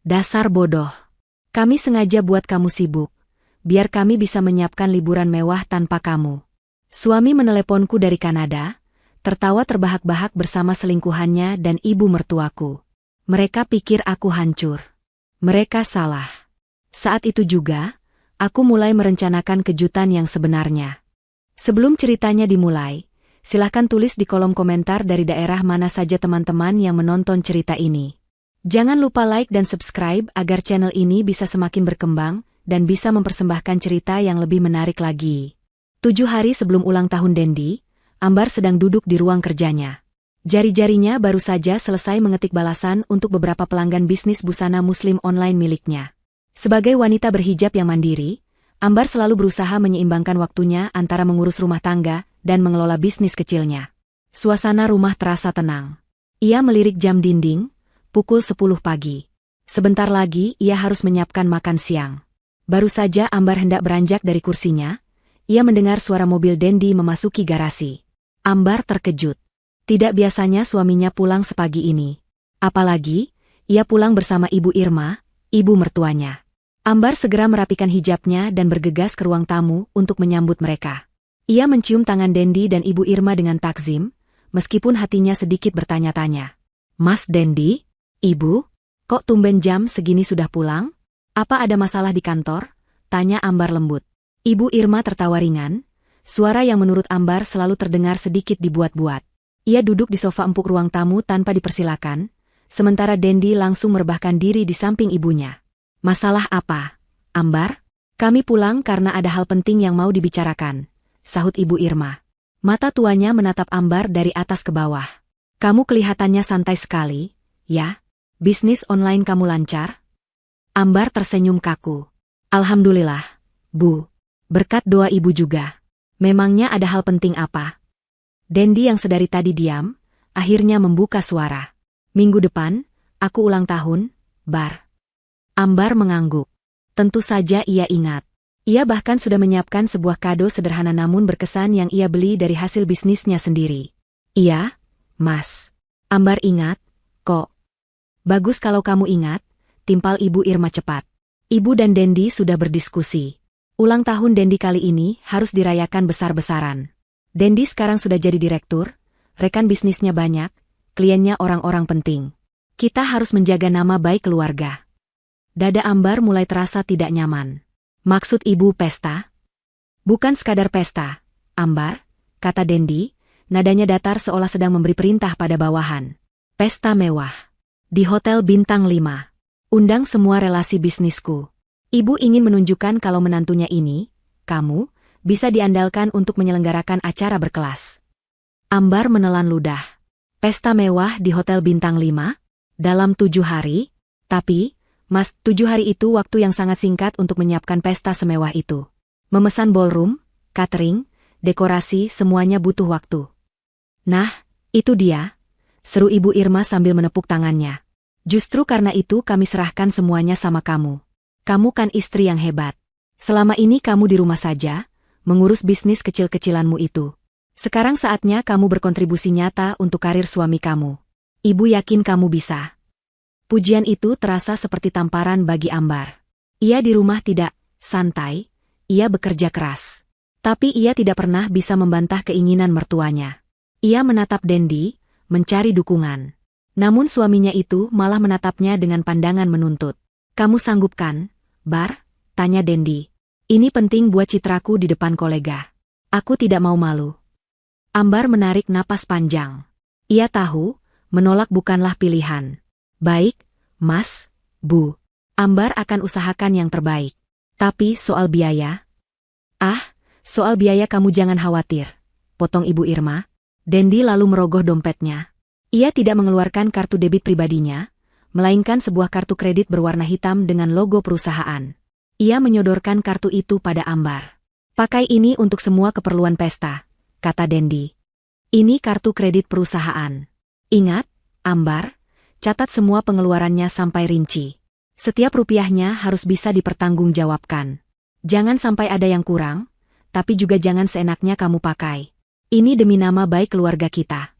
Dasar bodoh. Kami sengaja buat kamu sibuk, biar kami bisa menyiapkan liburan mewah tanpa kamu. Suami meneleponku dari Kanada, tertawa terbahak-bahak bersama selingkuhannya dan ibu mertuaku. Mereka pikir aku hancur. Mereka salah. Saat itu juga, aku mulai merencanakan kejutan yang sebenarnya. Sebelum ceritanya dimulai, silahkan tulis di kolom komentar dari daerah mana saja teman-teman yang menonton cerita ini. Jangan lupa like dan subscribe agar channel ini bisa semakin berkembang dan bisa mempersembahkan cerita yang lebih menarik lagi. 7 hari sebelum ulang tahun Dendi, Ambar sedang duduk di ruang kerjanya. Jari-jarinya baru saja selesai mengetik balasan untuk beberapa pelanggan bisnis busana muslim online miliknya. Sebagai wanita berhijab yang mandiri, Ambar selalu berusaha menyeimbangkan waktunya antara mengurus rumah tangga dan mengelola bisnis kecilnya. Suasana rumah terasa tenang. Ia melirik jam dinding, pukul 10 pagi. Sebentar lagi ia harus menyiapkan makan siang. Baru saja Ambar hendak beranjak dari kursinya, ia mendengar suara mobil Dendi memasuki garasi. Ambar terkejut. Tidak biasanya suaminya pulang sepagi ini. Apalagi, ia pulang bersama Ibu Irma, ibu mertuanya. Ambar segera merapikan hijabnya dan bergegas ke ruang tamu untuk menyambut mereka. Ia mencium tangan Dendi dan Ibu Irma dengan takzim, meskipun hatinya sedikit bertanya-tanya. Mas Dendi? Ibu? Kok tumben jam segini sudah pulang? Apa ada masalah di kantor? Tanya Ambar lembut. Ibu Irma tertawa ringan, suara yang menurut Ambar selalu terdengar sedikit dibuat-buat. Ia duduk di sofa empuk ruang tamu tanpa dipersilakan, sementara Dendi langsung merebahkan diri di samping ibunya. Masalah apa, Ambar? Kami pulang karena ada hal penting yang mau dibicarakan, sahut Ibu Irma. Mata tuanya menatap Ambar dari atas ke bawah. Kamu kelihatannya santai sekali, ya? Bisnis online kamu lancar? Ambar tersenyum kaku. Alhamdulillah, Bu. Berkat doa ibu juga. Memangnya ada hal penting apa? Dendi yang sedari tadi diam, akhirnya membuka suara. Minggu depan, aku ulang tahun, Bar. Ambar mengangguk. Tentu saja ia ingat. Ia bahkan sudah menyiapkan sebuah kado sederhana namun berkesan yang ia beli dari hasil bisnisnya sendiri. Iya, Mas. Ambar ingat, kok. Bagus kalau kamu ingat, timpal Ibu Irma cepat. Ibu dan Dendi sudah berdiskusi. Ulang tahun Dendi kali ini harus dirayakan besar-besaran. Dendi sekarang sudah jadi direktur, rekan bisnisnya banyak, kliennya orang-orang penting. Kita harus menjaga nama baik keluarga. Dada Ambar mulai terasa tidak nyaman. Maksud ibu pesta? Bukan sekadar pesta, Ambar, kata Dendi, nadanya datar seolah sedang memberi perintah pada bawahan. Pesta mewah. Di Hotel Bintang 5. Undang semua relasi bisnisku. Ibu ingin menunjukkan kalau menantunya ini, kamu, bisa diandalkan untuk menyelenggarakan acara berkelas. Ambar menelan ludah. Pesta mewah di Hotel Bintang 5? Dalam 7 hari? Tapi, Mas, 7 hari itu waktu yang sangat singkat untuk menyiapkan pesta semewah itu. Memesan ballroom, catering, dekorasi semuanya butuh waktu. Nah, itu dia, seru Ibu Irma sambil menepuk tangannya. Justru karena itu kami serahkan semuanya sama kamu. Kamu kan istri yang hebat. Selama ini kamu di rumah saja, mengurus bisnis kecil-kecilanmu itu. Sekarang saatnya kamu berkontribusi nyata untuk karir suami kamu. Ibu yakin kamu bisa. Pujian itu terasa seperti tamparan bagi Ambar. Ia di rumah tidak santai, ia bekerja keras. Tapi ia tidak pernah bisa membantah keinginan mertuanya. Ia menatap Dendi, mencari dukungan. Namun suaminya itu malah menatapnya dengan pandangan menuntut. Kamu sanggup kan, Bar? Tanya Dendi. Ini penting buat citraku di depan kolega. Aku tidak mau malu. Ambar menarik napas panjang. Ia tahu, menolak bukanlah pilihan. Baik, Mas, Bu. Ambar akan usahakan yang terbaik. Tapi soal biaya? Soal biaya kamu jangan khawatir, potong Ibu Irma. Dendi lalu merogoh dompetnya. Ia tidak mengeluarkan kartu debit pribadinya, melainkan sebuah kartu kredit berwarna hitam dengan logo perusahaan. Ia menyodorkan kartu itu pada Ambar. Pakai ini untuk semua keperluan pesta, kata Dendi. Ini kartu kredit perusahaan. Ingat, Ambar, catat semua pengeluarannya sampai rinci. Setiap rupiahnya harus bisa dipertanggungjawabkan. Jangan sampai ada yang kurang, tapi juga jangan seenaknya kamu pakai. Ini demi nama baik keluarga kita.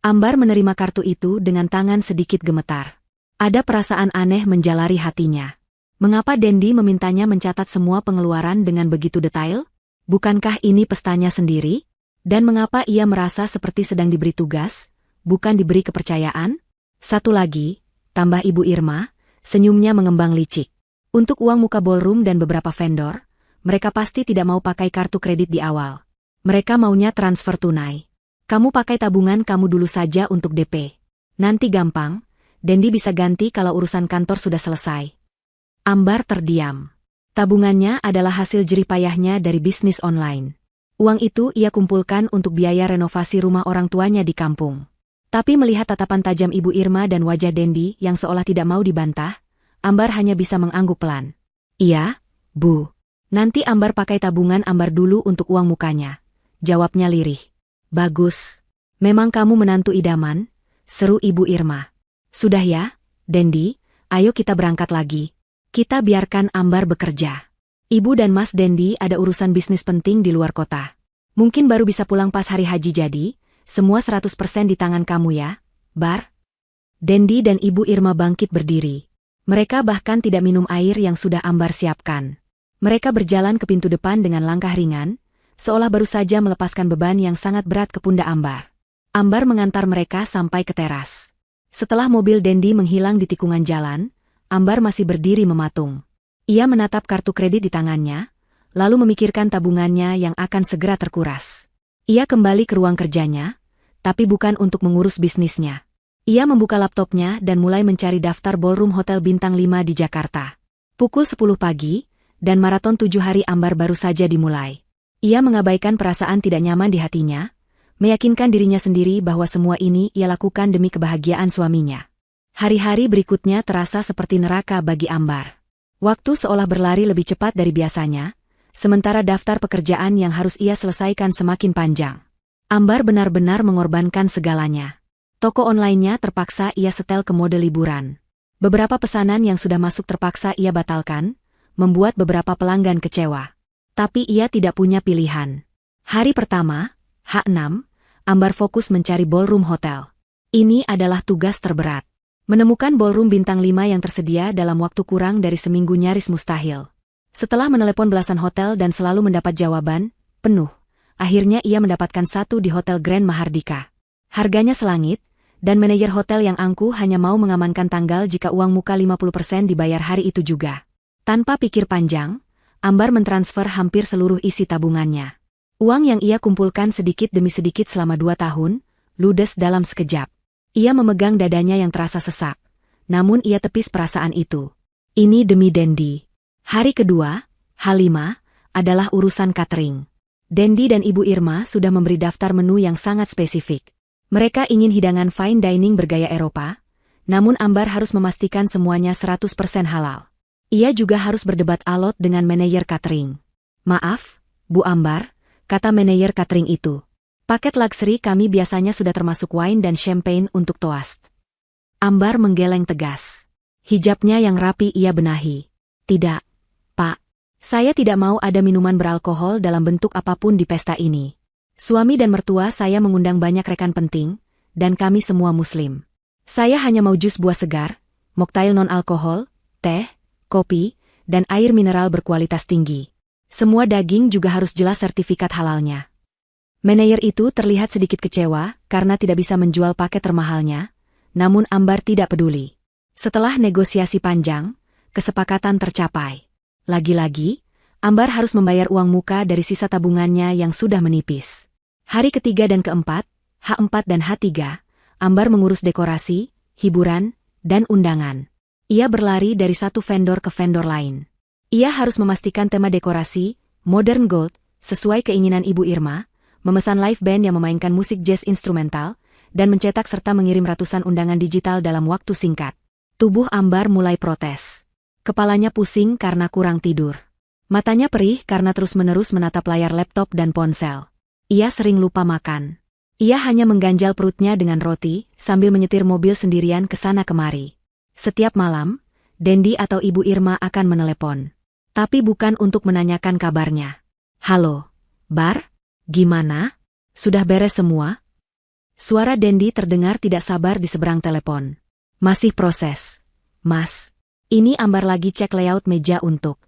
Ambar menerima kartu itu dengan tangan sedikit gemetar. Ada perasaan aneh menjalari hatinya. Mengapa Dendi memintanya mencatat semua pengeluaran dengan begitu detail? Bukankah ini pestanya sendiri? Dan mengapa ia merasa seperti sedang diberi tugas, bukan diberi kepercayaan? Satu lagi, tambah Ibu Irma, senyumnya mengembang licik. Untuk uang muka ballroom dan beberapa vendor, mereka pasti tidak mau pakai kartu kredit di awal. Mereka maunya transfer tunai. Kamu pakai tabungan kamu dulu saja untuk DP. Nanti gampang, Dendi bisa ganti kalau urusan kantor sudah selesai. Ambar terdiam. Tabungannya adalah hasil jerih payahnya dari bisnis online. Uang itu ia kumpulkan untuk biaya renovasi rumah orang tuanya di kampung. Tapi melihat tatapan tajam Ibu Irma dan wajah Dendi yang seolah tidak mau dibantah, Ambar hanya bisa mengangguk pelan. Iya, Bu. Nanti Ambar pakai tabungan Ambar dulu untuk uang mukanya. Jawabnya lirih. Bagus. Memang kamu menantu idaman, seru Ibu Irma. Sudah ya, Dendi, ayo kita berangkat lagi. Kita biarkan Ambar bekerja. Ibu dan Mas Dendi ada urusan bisnis penting di luar kota. Mungkin baru bisa pulang pas hari haji jadi, semua 100% di tangan kamu ya, Bar. Dendi dan Ibu Irma bangkit berdiri. Mereka bahkan tidak minum air yang sudah Ambar siapkan. Mereka berjalan ke pintu depan dengan langkah ringan, seolah baru saja melepaskan beban yang sangat berat ke pundak Ambar. Ambar mengantar mereka sampai ke teras. Setelah mobil Dendi menghilang di tikungan jalan, Ambar masih berdiri mematung. Ia menatap kartu kredit di tangannya, lalu memikirkan tabungannya yang akan segera terkuras. Ia kembali ke ruang kerjanya, tapi bukan untuk mengurus bisnisnya. Ia membuka laptopnya dan mulai mencari daftar ballroom hotel bintang 5 di Jakarta. Pukul 10 pagi, dan maraton 7 hari Ambar baru saja dimulai. Ia mengabaikan perasaan tidak nyaman di hatinya, meyakinkan dirinya sendiri bahwa semua ini ia lakukan demi kebahagiaan suaminya. Hari-hari berikutnya terasa seperti neraka bagi Ambar. Waktu seolah berlari lebih cepat dari biasanya, sementara daftar pekerjaan yang harus ia selesaikan semakin panjang. Ambar benar-benar mengorbankan segalanya. Toko online-nya terpaksa ia setel ke mode liburan. Beberapa pesanan yang sudah masuk terpaksa ia batalkan, membuat beberapa pelanggan kecewa. Tapi ia tidak punya pilihan. Hari pertama, H6, Ambar fokus mencari ballroom hotel. Ini adalah tugas terberat. Menemukan ballroom bintang 5 yang tersedia dalam waktu kurang dari seminggu nyaris mustahil. Setelah menelepon belasan hotel dan selalu mendapat jawaban, penuh, akhirnya ia mendapatkan satu di Hotel Grand Mahardika. Harganya selangit, dan manajer hotel yang angkuh hanya mau mengamankan tanggal jika uang muka 50% dibayar hari itu juga. Tanpa pikir panjang, Ambar mentransfer hampir seluruh isi tabungannya. Uang yang ia kumpulkan sedikit demi sedikit selama 2 tahun, ludes dalam sekejap. Ia memegang dadanya yang terasa sesak, namun ia tepis perasaan itu. Ini demi Dendi. Hari kedua, H5, adalah urusan catering. Dendi dan Ibu Irma sudah memberi daftar menu yang sangat spesifik. Mereka ingin hidangan fine dining bergaya Eropa, namun Ambar harus memastikan semuanya 100% halal. Ia juga harus berdebat alot dengan manajer catering. Maaf, Bu Ambar, kata manajer catering itu. Paket luxury kami biasanya sudah termasuk wine dan champagne untuk toast. Ambar menggeleng tegas. Hijabnya yang rapi ia benahi. Tidak, Pak. Saya tidak mau ada minuman beralkohol dalam bentuk apapun di pesta ini. Suami dan mertua saya mengundang banyak rekan penting, dan kami semua muslim. Saya hanya mau jus buah segar, mocktail non-alkohol, teh, kopi, dan air mineral berkualitas tinggi. Semua daging juga harus jelas sertifikat halalnya. Manajer itu terlihat sedikit kecewa karena tidak bisa menjual paket termahalnya, namun Ambar tidak peduli. Setelah negosiasi panjang, kesepakatan tercapai. Lagi-lagi, Ambar harus membayar uang muka dari sisa tabungannya yang sudah menipis. Hari ketiga dan keempat, H4 dan H3, Ambar mengurus dekorasi, hiburan, dan undangan. Ia berlari dari satu vendor ke vendor lain. Ia harus memastikan tema dekorasi, modern gold, sesuai keinginan Ibu Irma, memesan live band yang memainkan musik jazz instrumental, dan mencetak serta mengirim ratusan undangan digital dalam waktu singkat. Tubuh Ambar mulai protes. Kepalanya pusing karena kurang tidur. Matanya perih karena terus-menerus menatap layar laptop dan ponsel. Ia sering lupa makan. Ia hanya mengganjal perutnya dengan roti, sambil menyetir mobil sendirian ke sana kemari. Setiap malam, Dendi atau Ibu Irma akan menelepon. Tapi bukan untuk menanyakan kabarnya. Halo, Bar? Gimana? Sudah beres semua? Suara Dendi terdengar tidak sabar di seberang telepon. Masih proses. Mas, ini Ambar lagi cek layout meja untuk.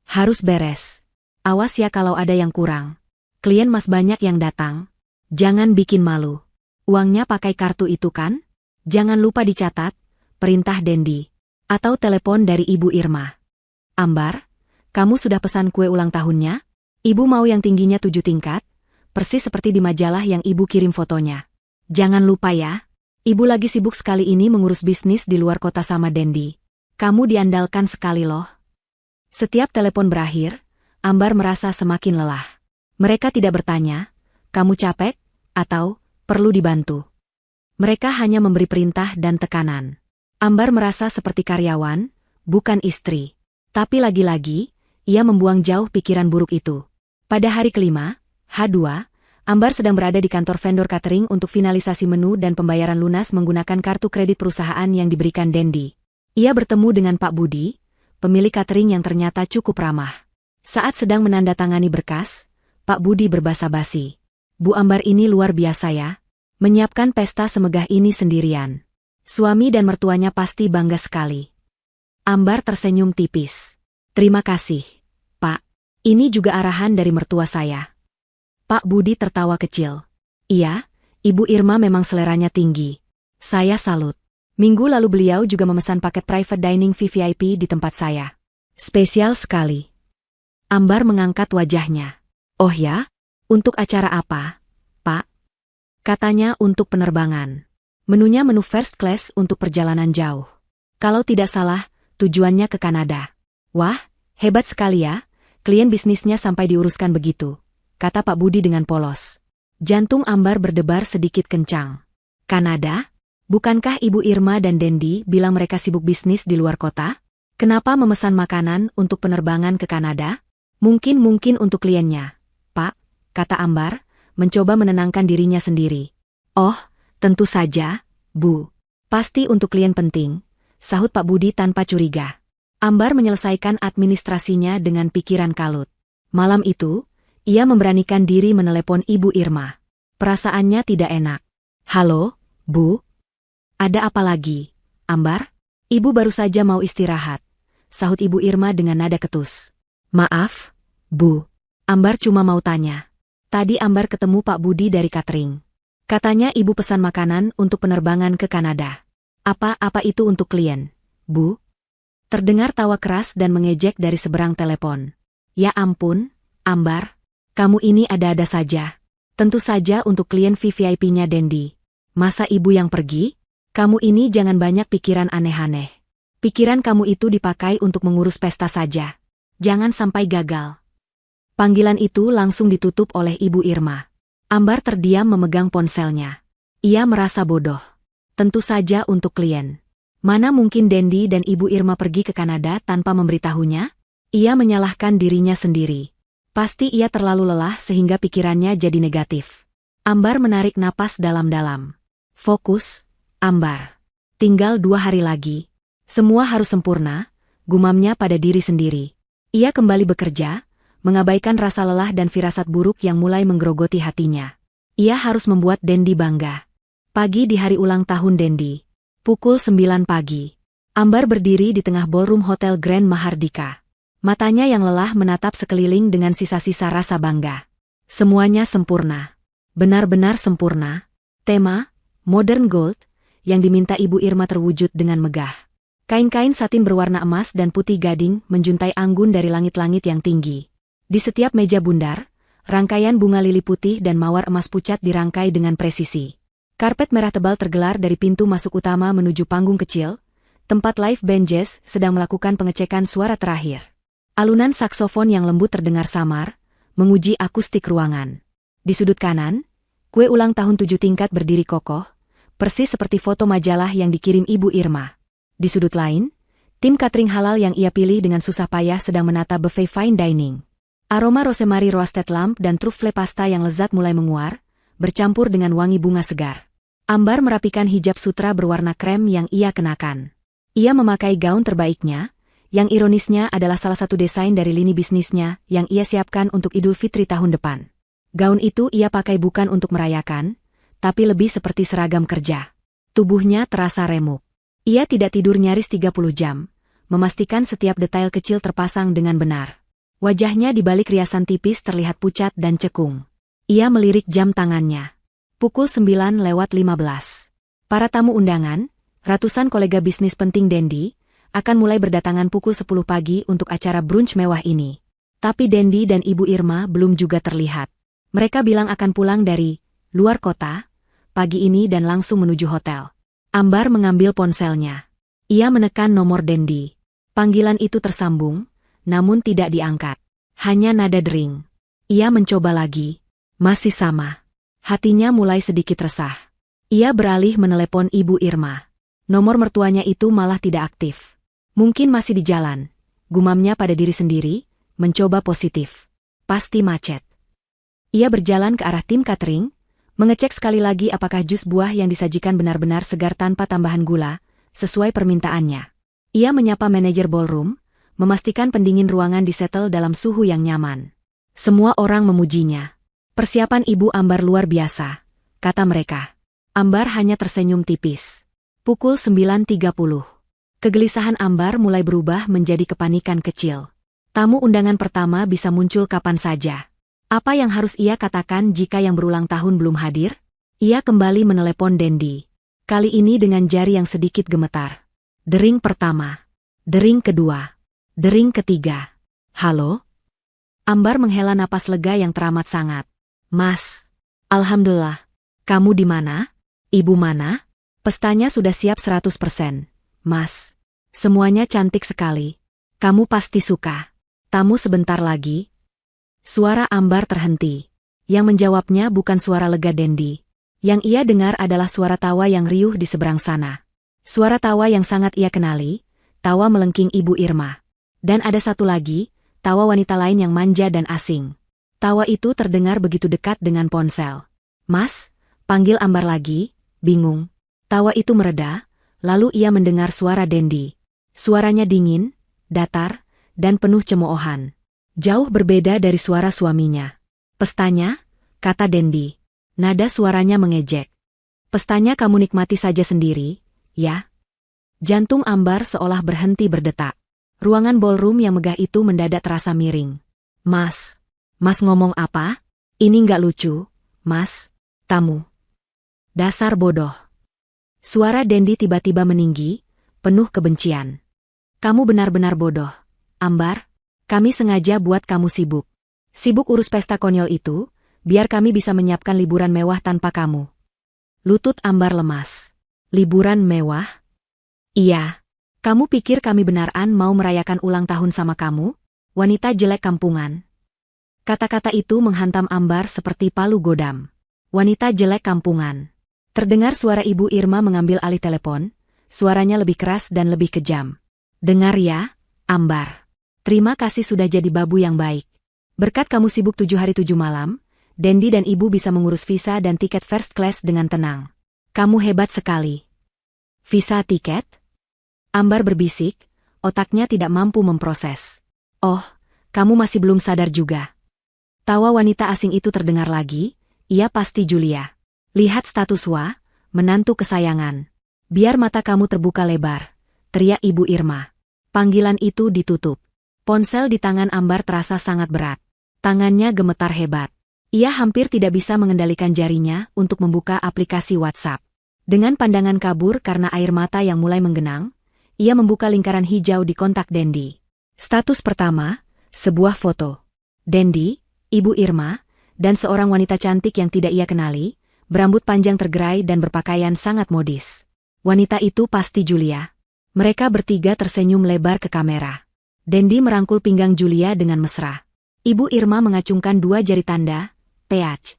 Harus beres. Awas ya kalau ada yang kurang. Klien Mas banyak yang datang. Jangan bikin malu. Uangnya pakai kartu itu kan? Jangan lupa dicatat, perintah Dendi. Atau telepon dari Ibu Irma. Ambar, kamu sudah pesan kue ulang tahunnya? Ibu mau yang tingginya 7 tingkat, persis seperti di majalah yang ibu kirim fotonya. Jangan lupa ya. Ibu lagi sibuk sekali ini mengurus bisnis di luar kota sama Dendi. Kamu diandalkan sekali loh. Setiap telepon berakhir, Ambar merasa semakin lelah. Mereka tidak bertanya, kamu capek, atau perlu dibantu. Mereka hanya memberi perintah dan tekanan. Ambar merasa seperti karyawan, bukan istri. Tapi lagi-lagi, ia membuang jauh pikiran buruk itu. Pada hari kelima, H2, Ambar sedang berada di kantor vendor catering untuk finalisasi menu dan pembayaran lunas menggunakan kartu kredit perusahaan yang diberikan Dendi. Ia bertemu dengan Pak Budi, pemilik catering yang ternyata cukup ramah. Saat sedang menandatangani berkas, Pak Budi berbasa-basi. Bu Ambar ini luar biasa ya. Menyiapkan pesta semegah ini sendirian. Suami dan mertuanya pasti bangga sekali. Ambar tersenyum tipis. Terima kasih, Pak. Ini juga arahan dari mertua saya. Pak Budi tertawa kecil. Iya, Ibu Irma memang seleranya tinggi. Saya salut. Minggu lalu beliau juga memesan paket private dining VVIP di tempat saya. Spesial sekali. Ambar mengangkat wajahnya. Oh ya? Untuk acara apa, Pak? Katanya untuk penerbangan. Menunya menu first class untuk perjalanan jauh. Kalau tidak salah, tujuannya ke Kanada. Wah, hebat sekali ya. Klien bisnisnya sampai diuruskan begitu, kata Pak Budi dengan polos. Jantung Ambar berdebar sedikit kencang. Kanada? Bukankah Ibu Irma dan Dendi bilang mereka sibuk bisnis di luar kota? Kenapa memesan makanan untuk penerbangan ke Kanada? Mungkin untuk kliennya, Pak, kata Ambar, mencoba menenangkan dirinya sendiri. Oh, tentu saja, Bu. Pasti untuk klien penting, sahut Pak Budi tanpa curiga. Ambar menyelesaikan administrasinya dengan pikiran kalut. Malam itu, ia memberanikan diri menelepon Ibu Irma. Perasaannya tidak enak. Halo, Bu? Ada apa lagi, Ambar? Ibu baru saja mau istirahat, sahut Ibu Irma dengan nada ketus. Maaf, Bu. Ambar cuma mau tanya. Tadi Ambar ketemu Pak Budi dari catering. Katanya ibu pesan makanan untuk penerbangan ke Kanada. Apa itu untuk klien, Bu? Terdengar tawa keras dan mengejek dari seberang telepon. Ya ampun, Ambar. Kamu ini ada-ada saja. Tentu saja untuk klien VVIP-nya Dendi. Masa ibu yang pergi? Kamu ini jangan banyak pikiran aneh-aneh. Pikiran kamu itu dipakai untuk mengurus pesta saja. Jangan sampai gagal. Panggilan itu langsung ditutup oleh Ibu Irma. Ambar terdiam memegang ponselnya. Ia merasa bodoh. Tentu saja untuk klien. Mana mungkin Dendi dan Ibu Irma pergi ke Kanada tanpa memberitahunya? Ia menyalahkan dirinya sendiri. Pasti ia terlalu lelah sehingga pikirannya jadi negatif. Ambar menarik napas dalam-dalam. Fokus, Ambar. Tinggal 2 hari lagi. Semua harus sempurna, gumamnya pada diri sendiri. Ia kembali bekerja, mengabaikan rasa lelah dan firasat buruk yang mulai menggerogoti hatinya. Ia harus membuat Dendi bangga. Pagi di hari ulang tahun Dendi. Pukul 9 pagi. Ambar berdiri di tengah ballroom Hotel Grand Mahardika. Matanya yang lelah menatap sekeliling dengan sisa-sisa rasa bangga. Semuanya sempurna. Benar-benar sempurna. Tema, Modern Gold, yang diminta Ibu Irma terwujud dengan megah. Kain-kain satin berwarna emas dan putih gading menjuntai anggun dari langit-langit yang tinggi. Di setiap meja bundar, rangkaian bunga lili putih dan mawar emas pucat dirangkai dengan presisi. Karpet merah tebal tergelar dari pintu masuk utama menuju panggung kecil, tempat live band jazz sedang melakukan pengecekan suara terakhir. Alunan saksofon yang lembut terdengar samar, menguji akustik ruangan. Di sudut kanan, kue ulang tahun 7 tingkat berdiri kokoh, persis seperti foto majalah yang dikirim Ibu Irma. Di sudut lain, tim catering halal yang ia pilih dengan susah payah sedang menata buffet fine dining. Aroma rosemary roasted lamb dan truffle pasta yang lezat mulai menguar, bercampur dengan wangi bunga segar. Ambar merapikan hijab sutra berwarna krem yang ia kenakan. Ia memakai gaun terbaiknya, yang ironisnya adalah salah satu desain dari lini bisnisnya yang ia siapkan untuk Idul Fitri tahun depan. Gaun itu ia pakai bukan untuk merayakan, tapi lebih seperti seragam kerja. Tubuhnya terasa remuk. Ia tidak tidur nyaris 30 jam, memastikan setiap detail kecil terpasang dengan benar. Wajahnya di balik riasan tipis terlihat pucat dan cekung. Ia melirik jam tangannya. Pukul 9:15. Para tamu undangan, ratusan kolega bisnis penting Dendi, akan mulai berdatangan pukul 10 pagi untuk acara brunch mewah ini. Tapi Dendi dan Ibu Irma belum juga terlihat. Mereka bilang akan pulang dari luar kota pagi ini dan langsung menuju hotel. Ambar mengambil ponselnya. Ia menekan nomor Dendi. Panggilan itu tersambung, namun tidak diangkat. Hanya nada dering. Ia mencoba lagi. Masih sama. Hatinya mulai sedikit resah. Ia beralih menelepon Ibu Irma. Nomor mertuanya itu malah tidak aktif. Mungkin masih di jalan. Gumamnya pada diri sendiri, mencoba positif. Pasti macet. Ia berjalan ke arah tim catering, mengecek sekali lagi apakah jus buah yang disajikan benar-benar segar tanpa tambahan gula, sesuai permintaannya. Ia menyapa manajer ballroom, memastikan pendingin ruangan disetel dalam suhu yang nyaman. Semua orang memujinya. Persiapan Ibu Ambar luar biasa, kata mereka. Ambar hanya tersenyum tipis. Pukul 9:30. Kegelisahan Ambar mulai berubah menjadi kepanikan kecil. Tamu undangan pertama bisa muncul kapan saja. Apa yang harus ia katakan jika yang berulang tahun belum hadir? Ia kembali menelepon Dendi. Kali ini dengan jari yang sedikit gemetar. Dering pertama. Dering kedua. Dering ketiga. Halo? Ambar menghela napas lega yang teramat sangat. Mas. Alhamdulillah. Kamu di mana? Ibu mana? Pestanya sudah siap 100%. Mas. Semuanya cantik sekali. Kamu pasti suka. Tamu sebentar lagi. Suara Ambar terhenti. Yang menjawabnya bukan suara lega Dendi. Yang ia dengar adalah suara tawa yang riuh di seberang sana. Suara tawa yang sangat ia kenali, tawa melengking Ibu Irma. Dan ada satu lagi, tawa wanita lain yang manja dan asing. Tawa itu terdengar begitu dekat dengan ponsel. Mas, panggil Ambar lagi, bingung. Tawa itu mereda, lalu ia mendengar suara Dendi. Suaranya dingin, datar, dan penuh cemoohan. Jauh berbeda dari suara suaminya. Pestanya, kata Dendi. Nada suaranya mengejek. Pestanya kamu nikmati saja sendiri, ya? Jantung Ambar seolah berhenti berdetak. Ruangan ballroom yang megah itu mendadak terasa miring. Mas ngomong apa? Ini nggak lucu, Mas. Tamu. Dasar bodoh. Suara Dendi tiba-tiba meninggi, penuh kebencian. Kamu benar-benar bodoh, Ambar. Kami sengaja buat kamu sibuk. Sibuk urus pesta konyol itu, biar kami bisa menyiapkan liburan mewah tanpa kamu. Lutut Ambar lemas. Liburan mewah? Iya. Kamu pikir kami benaran mau merayakan ulang tahun sama kamu? Wanita jelek kampungan. Kata-kata itu menghantam Ambar seperti palu godam. Wanita jelek kampungan. Terdengar suara Ibu Irma mengambil alih telepon, suaranya lebih keras dan lebih kejam. Dengar ya, Ambar. Terima kasih sudah jadi babu yang baik. Berkat kamu sibuk 7 hari 7 malam, Dendi dan Ibu bisa mengurus visa dan tiket first class dengan tenang. Kamu hebat sekali. Visa tiket? Ambar berbisik, otaknya tidak mampu memproses. Oh, kamu masih belum sadar juga. Tawa wanita asing itu terdengar lagi, ia pasti Julia. Lihat status menantu kesayangan. Biar mata kamu terbuka lebar, teriak Ibu Irma. Panggilan itu ditutup. Ponsel di tangan Ambar terasa sangat berat. Tangannya gemetar hebat. Ia hampir tidak bisa mengendalikan jarinya untuk membuka aplikasi WhatsApp. Dengan pandangan kabur karena air mata yang mulai menggenang, ia membuka lingkaran hijau di kontak Dendi. Status pertama, sebuah foto. Dendi, Ibu Irma, dan seorang wanita cantik yang tidak ia kenali, berambut panjang tergerai dan berpakaian sangat modis. Wanita itu pasti Julia. Mereka bertiga tersenyum lebar ke kamera. Dendi merangkul pinggang Julia dengan mesra. Ibu Irma mengacungkan 2 jari tanda, PH.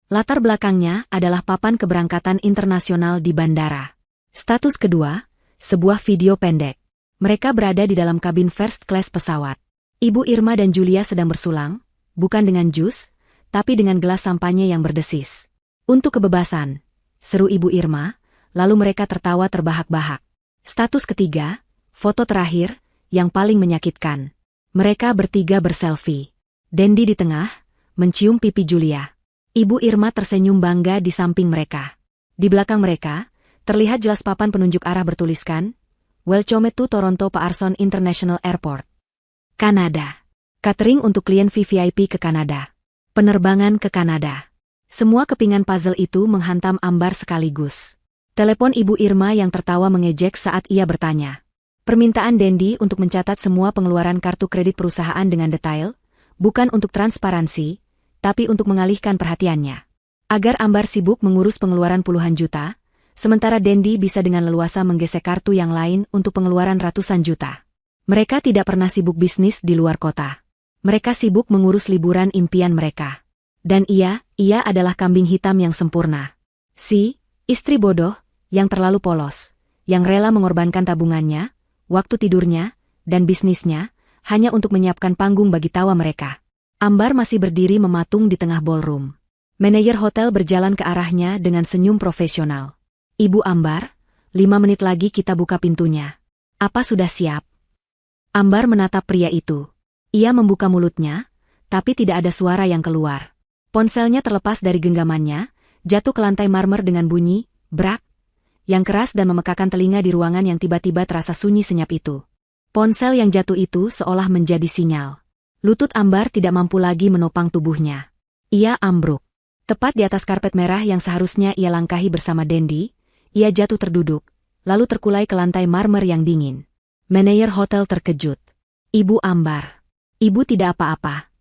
Latar belakangnya adalah papan keberangkatan internasional di bandara. Status kedua, sebuah video pendek. Mereka berada di dalam kabin first class pesawat. Ibu Irma dan Julia sedang bersulang, bukan dengan jus, tapi dengan gelas sampanye yang berdesis. Untuk kebebasan, seru Ibu Irma, lalu mereka tertawa terbahak-bahak. Status ketiga, foto terakhir, yang paling menyakitkan. Mereka bertiga berselfie. Dendi di tengah, mencium pipi Julia. Ibu Irma tersenyum bangga di samping mereka. Di belakang mereka, Terlihat jelas papan penunjuk arah bertuliskan, Welcome to Toronto Pearson International Airport. Kanada. Catering untuk klien VVIP ke Kanada. Penerbangan ke Kanada. Semua kepingan puzzle itu menghantam Ambar sekaligus. Telepon Ibu Irma yang tertawa mengejek saat ia bertanya. Permintaan Dendi untuk mencatat semua pengeluaran kartu kredit perusahaan dengan detail, bukan untuk transparansi, tapi untuk mengalihkan perhatiannya. Agar Ambar sibuk mengurus pengeluaran puluhan juta, sementara Dendi bisa dengan leluasa menggesek kartu yang lain untuk pengeluaran ratusan juta. Mereka tidak pernah sibuk bisnis di luar kota. Mereka sibuk mengurus liburan impian mereka. Dan ia adalah kambing hitam yang sempurna. Si, istri bodoh, yang terlalu polos, yang rela mengorbankan tabungannya, waktu tidurnya, dan bisnisnya, hanya untuk menyiapkan panggung bagi tawa mereka. Ambar masih berdiri mematung di tengah ballroom. Manajer hotel berjalan ke arahnya dengan senyum profesional. Ibu Ambar, 5 menit lagi kita buka pintunya. Apa sudah siap? Ambar menatap pria itu. Ia membuka mulutnya, tapi tidak ada suara yang keluar. Ponselnya terlepas dari genggamannya, jatuh ke lantai marmer dengan bunyi, brak, yang keras dan memekakan telinga di ruangan yang tiba-tiba terasa sunyi senyap itu. Ponsel yang jatuh itu seolah menjadi sinyal. Lutut Ambar tidak mampu lagi menopang tubuhnya. Ia ambruk. Tepat di atas karpet merah yang seharusnya ia langkahi bersama Dendi, ia jatuh terduduk, lalu terkulai ke lantai marmer yang dingin. Manajer hotel terkejut. Ibu Ambar. Ibu tidak apa-apa.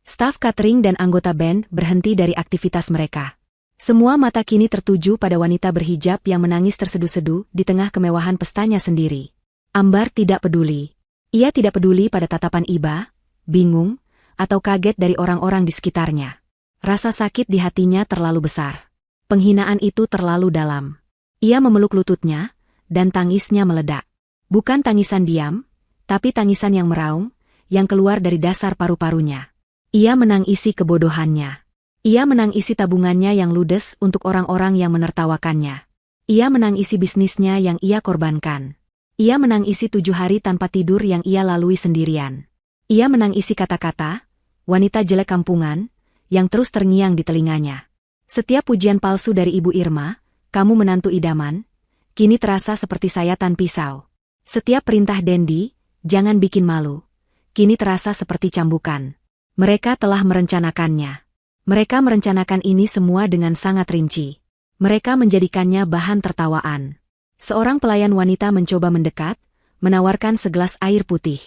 Staf catering dan anggota band berhenti dari aktivitas mereka. Semua mata kini tertuju pada wanita berhijab yang menangis terseduh-seduh di tengah kemewahan pestanya sendiri. Ambar tidak peduli. Ia tidak peduli pada tatapan iba, bingung, atau kaget dari orang-orang di sekitarnya. Rasa sakit di hatinya terlalu besar. Penghinaan itu terlalu dalam. Ia memeluk lututnya, dan tangisnya meledak. Bukan tangisan diam, tapi tangisan yang meraung, yang keluar dari dasar paru-parunya. Ia menangisi kebodohannya. Ia menangisi tabungannya yang ludes untuk orang-orang yang menertawakannya. Ia menangisi bisnisnya yang ia korbankan. Ia menangisi 7 hari tanpa tidur yang ia lalui sendirian. Ia menangisi kata-kata, wanita jelek kampungan, yang terus terngiang di telinganya. Setiap pujian palsu dari Ibu Irma, kamu menantu idaman, kini terasa seperti sayatan pisau. Setiap perintah Dendi, jangan bikin malu, kini terasa seperti cambukan. Mereka telah merencanakannya. Mereka merencanakan ini semua dengan sangat rinci. Mereka menjadikannya bahan tertawaan. Seorang pelayan wanita mencoba mendekat, menawarkan segelas air putih.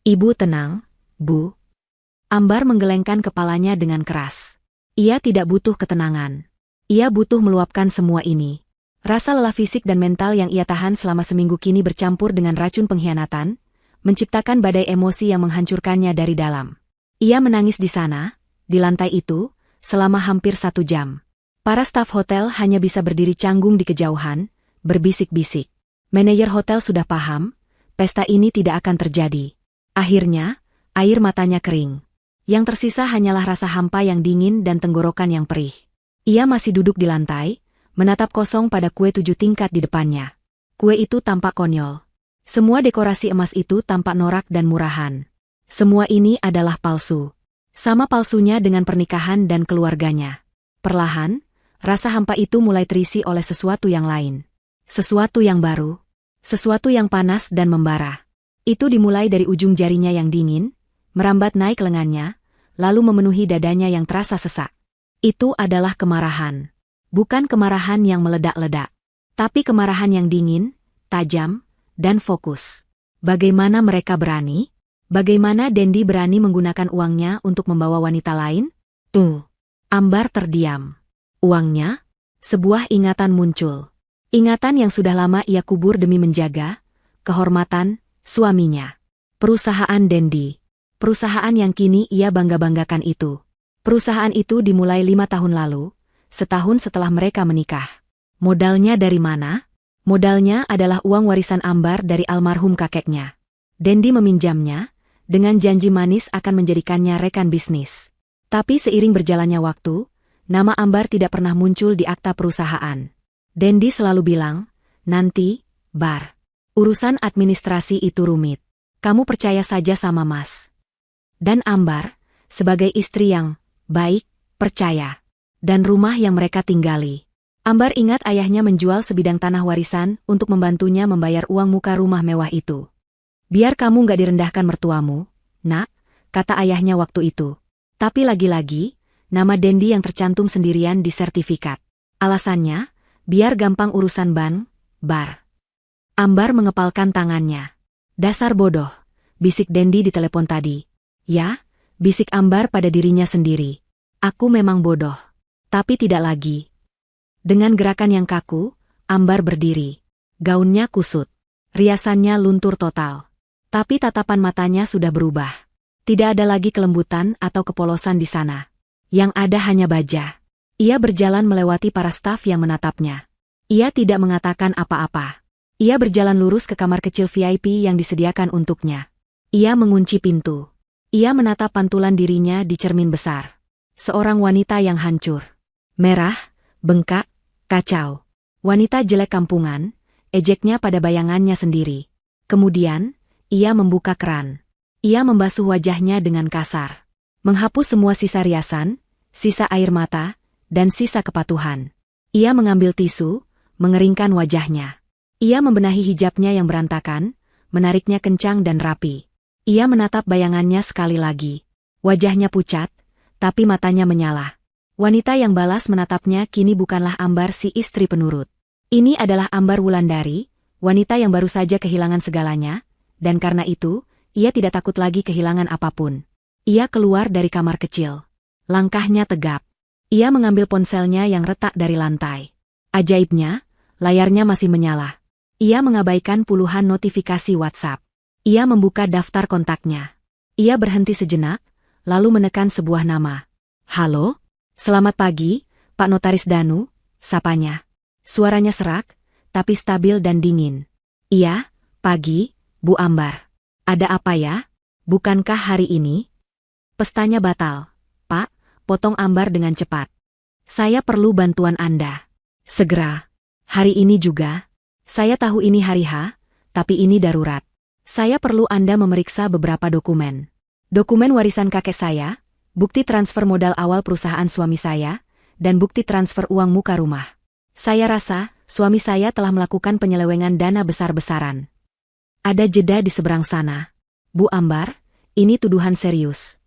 Ibu tenang, Bu. Ambar menggelengkan kepalanya dengan keras. Ia tidak butuh ketenangan. Ia butuh meluapkan semua ini. Rasa lelah fisik dan mental yang ia tahan selama seminggu kini bercampur dengan racun pengkhianatan, menciptakan badai emosi yang menghancurkannya dari dalam. Ia menangis di sana, di lantai itu, selama hampir 1 jam. Para staf hotel hanya bisa berdiri canggung di kejauhan, berbisik-bisik. Manajer hotel sudah paham, pesta ini tidak akan terjadi. Akhirnya, air matanya kering. Yang tersisa hanyalah rasa hampa yang dingin dan tenggorokan yang perih. Ia masih duduk di lantai, menatap kosong pada kue 7 tingkat di depannya. Kue itu tampak konyol. Semua dekorasi emas itu tampak norak dan murahan. Semua ini adalah palsu. Sama palsunya dengan pernikahan dan keluarganya. Perlahan, rasa hampa itu mulai terisi oleh sesuatu yang lain. Sesuatu yang baru. Sesuatu yang panas dan membara. Itu dimulai dari ujung jarinya yang dingin, merambat naik lengannya, lalu memenuhi dadanya yang terasa sesak. Itu adalah kemarahan. Bukan kemarahan yang meledak-ledak. Tapi kemarahan yang dingin, tajam, dan fokus. Bagaimana mereka berani? Bagaimana Dendi berani menggunakan uangnya untuk membawa wanita lain? Ambar terdiam. Uangnya? Sebuah ingatan muncul. Ingatan yang sudah lama ia kubur demi menjaga kehormatan suaminya. Perusahaan Dendi. Perusahaan yang kini ia bangga-banggakan itu. Perusahaan itu dimulai 5 tahun lalu, setahun setelah mereka menikah. Modalnya dari mana? Modalnya adalah uang warisan Ambar dari almarhum kakeknya. Dendi meminjamnya, dengan janji manis akan menjadikannya rekan bisnis. Tapi seiring berjalannya waktu, nama Ambar tidak pernah muncul di akta perusahaan. Dendi selalu bilang, nanti, Bar. Urusan administrasi itu rumit. Kamu percaya saja sama Mas. Dan Ambar, sebagai istri yang baik, percaya. Dan rumah yang mereka tinggali. Ambar ingat ayahnya menjual sebidang tanah warisan untuk membantunya membayar uang muka rumah mewah itu. Biar kamu nggak direndahkan mertuamu, nak, kata ayahnya waktu itu. Tapi lagi-lagi, nama Dendi yang tercantum sendirian di sertifikat. Alasannya, biar gampang urusan bar. Ambar mengepalkan tangannya. Dasar bodoh, bisik Dendi di telepon tadi. Ya, bisik Ambar pada dirinya sendiri. Aku memang bodoh. Tapi tidak lagi. Dengan gerakan yang kaku, Ambar berdiri. Gaunnya kusut. Riasannya luntur total. Tapi tatapan matanya sudah berubah. Tidak ada lagi kelembutan atau kepolosan di sana. Yang ada hanya baja. Ia berjalan melewati para staf yang menatapnya. Ia tidak mengatakan apa-apa. Ia berjalan lurus ke kamar kecil VIP yang disediakan untuknya. Ia mengunci pintu. Ia menatap pantulan dirinya di cermin besar. Seorang wanita yang hancur. Merah, bengkak, kacau. Wanita jelek kampungan, ejeknya pada bayangannya sendiri. Kemudian, ia membuka keran. Ia membasuh wajahnya dengan kasar. Menghapus semua sisa riasan, sisa air mata, dan sisa kepatuhan. Ia mengambil tisu, mengeringkan wajahnya. Ia membenahi hijabnya yang berantakan, menariknya kencang dan rapi. Ia menatap bayangannya sekali lagi. Wajahnya pucat, tapi matanya menyala. Wanita yang balas menatapnya kini bukanlah Ambar si istri penurut. Ini adalah Ambar Wulandari, wanita yang baru saja kehilangan segalanya, dan karena itu, ia tidak takut lagi kehilangan apapun. Ia keluar dari kamar kecil. Langkahnya tegap. Ia mengambil ponselnya yang retak dari lantai. Ajaibnya, layarnya masih menyala. Ia mengabaikan puluhan notifikasi WhatsApp. Ia membuka daftar kontaknya. Ia berhenti sejenak, lalu menekan sebuah nama. Halo? Selamat pagi, Pak Notaris Danu, sapanya. Suaranya serak, tapi stabil dan dingin. Iya, pagi, Bu Ambar. Ada apa ya? Bukankah hari ini? Pestanya batal. Pak, potong Ambar dengan cepat. Saya perlu bantuan Anda. Segera. Hari ini juga. Saya tahu ini hari H, tapi ini darurat. Saya perlu Anda memeriksa beberapa dokumen. Dokumen warisan kakek saya, bukti transfer modal awal perusahaan suami saya, dan bukti transfer uang muka rumah. Saya rasa, suami saya telah melakukan penyelewengan dana besar-besaran. Ada jeda di seberang sana. Bu Ambar, ini tuduhan serius.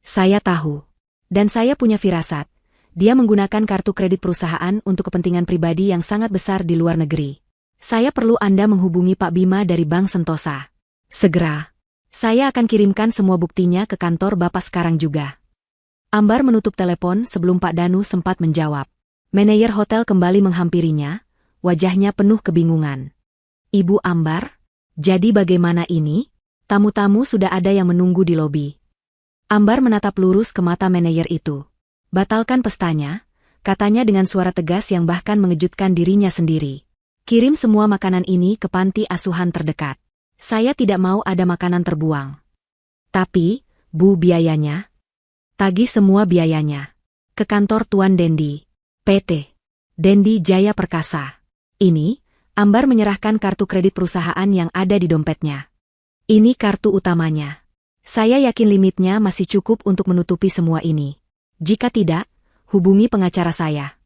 Saya tahu. Dan saya punya firasat. Dia menggunakan kartu kredit perusahaan untuk kepentingan pribadi yang sangat besar di luar negeri. Saya perlu Anda menghubungi Pak Bima dari Bank Sentosa. Segera. Saya akan kirimkan semua buktinya ke kantor Bapak sekarang juga. Ambar menutup telepon sebelum Pak Danu sempat menjawab. Manajer hotel kembali menghampirinya, wajahnya penuh kebingungan. Ibu Ambar, jadi bagaimana ini? Tamu-tamu sudah ada yang menunggu di lobi. Ambar menatap lurus ke mata manajer itu. Batalkan pestanya, katanya dengan suara tegas yang bahkan mengejutkan dirinya sendiri. Kirim semua makanan ini ke panti asuhan terdekat. Saya tidak mau ada makanan terbuang. Tapi, Bu, biayanya? Tagih semua biayanya. Ke kantor Tuan Dendi. PT. Dendi Jaya Perkasa. Ini, Ambar menyerahkan kartu kredit perusahaan yang ada di dompetnya. Ini kartu utamanya. Saya yakin limitnya masih cukup untuk menutupi semua ini. Jika tidak, hubungi pengacara saya.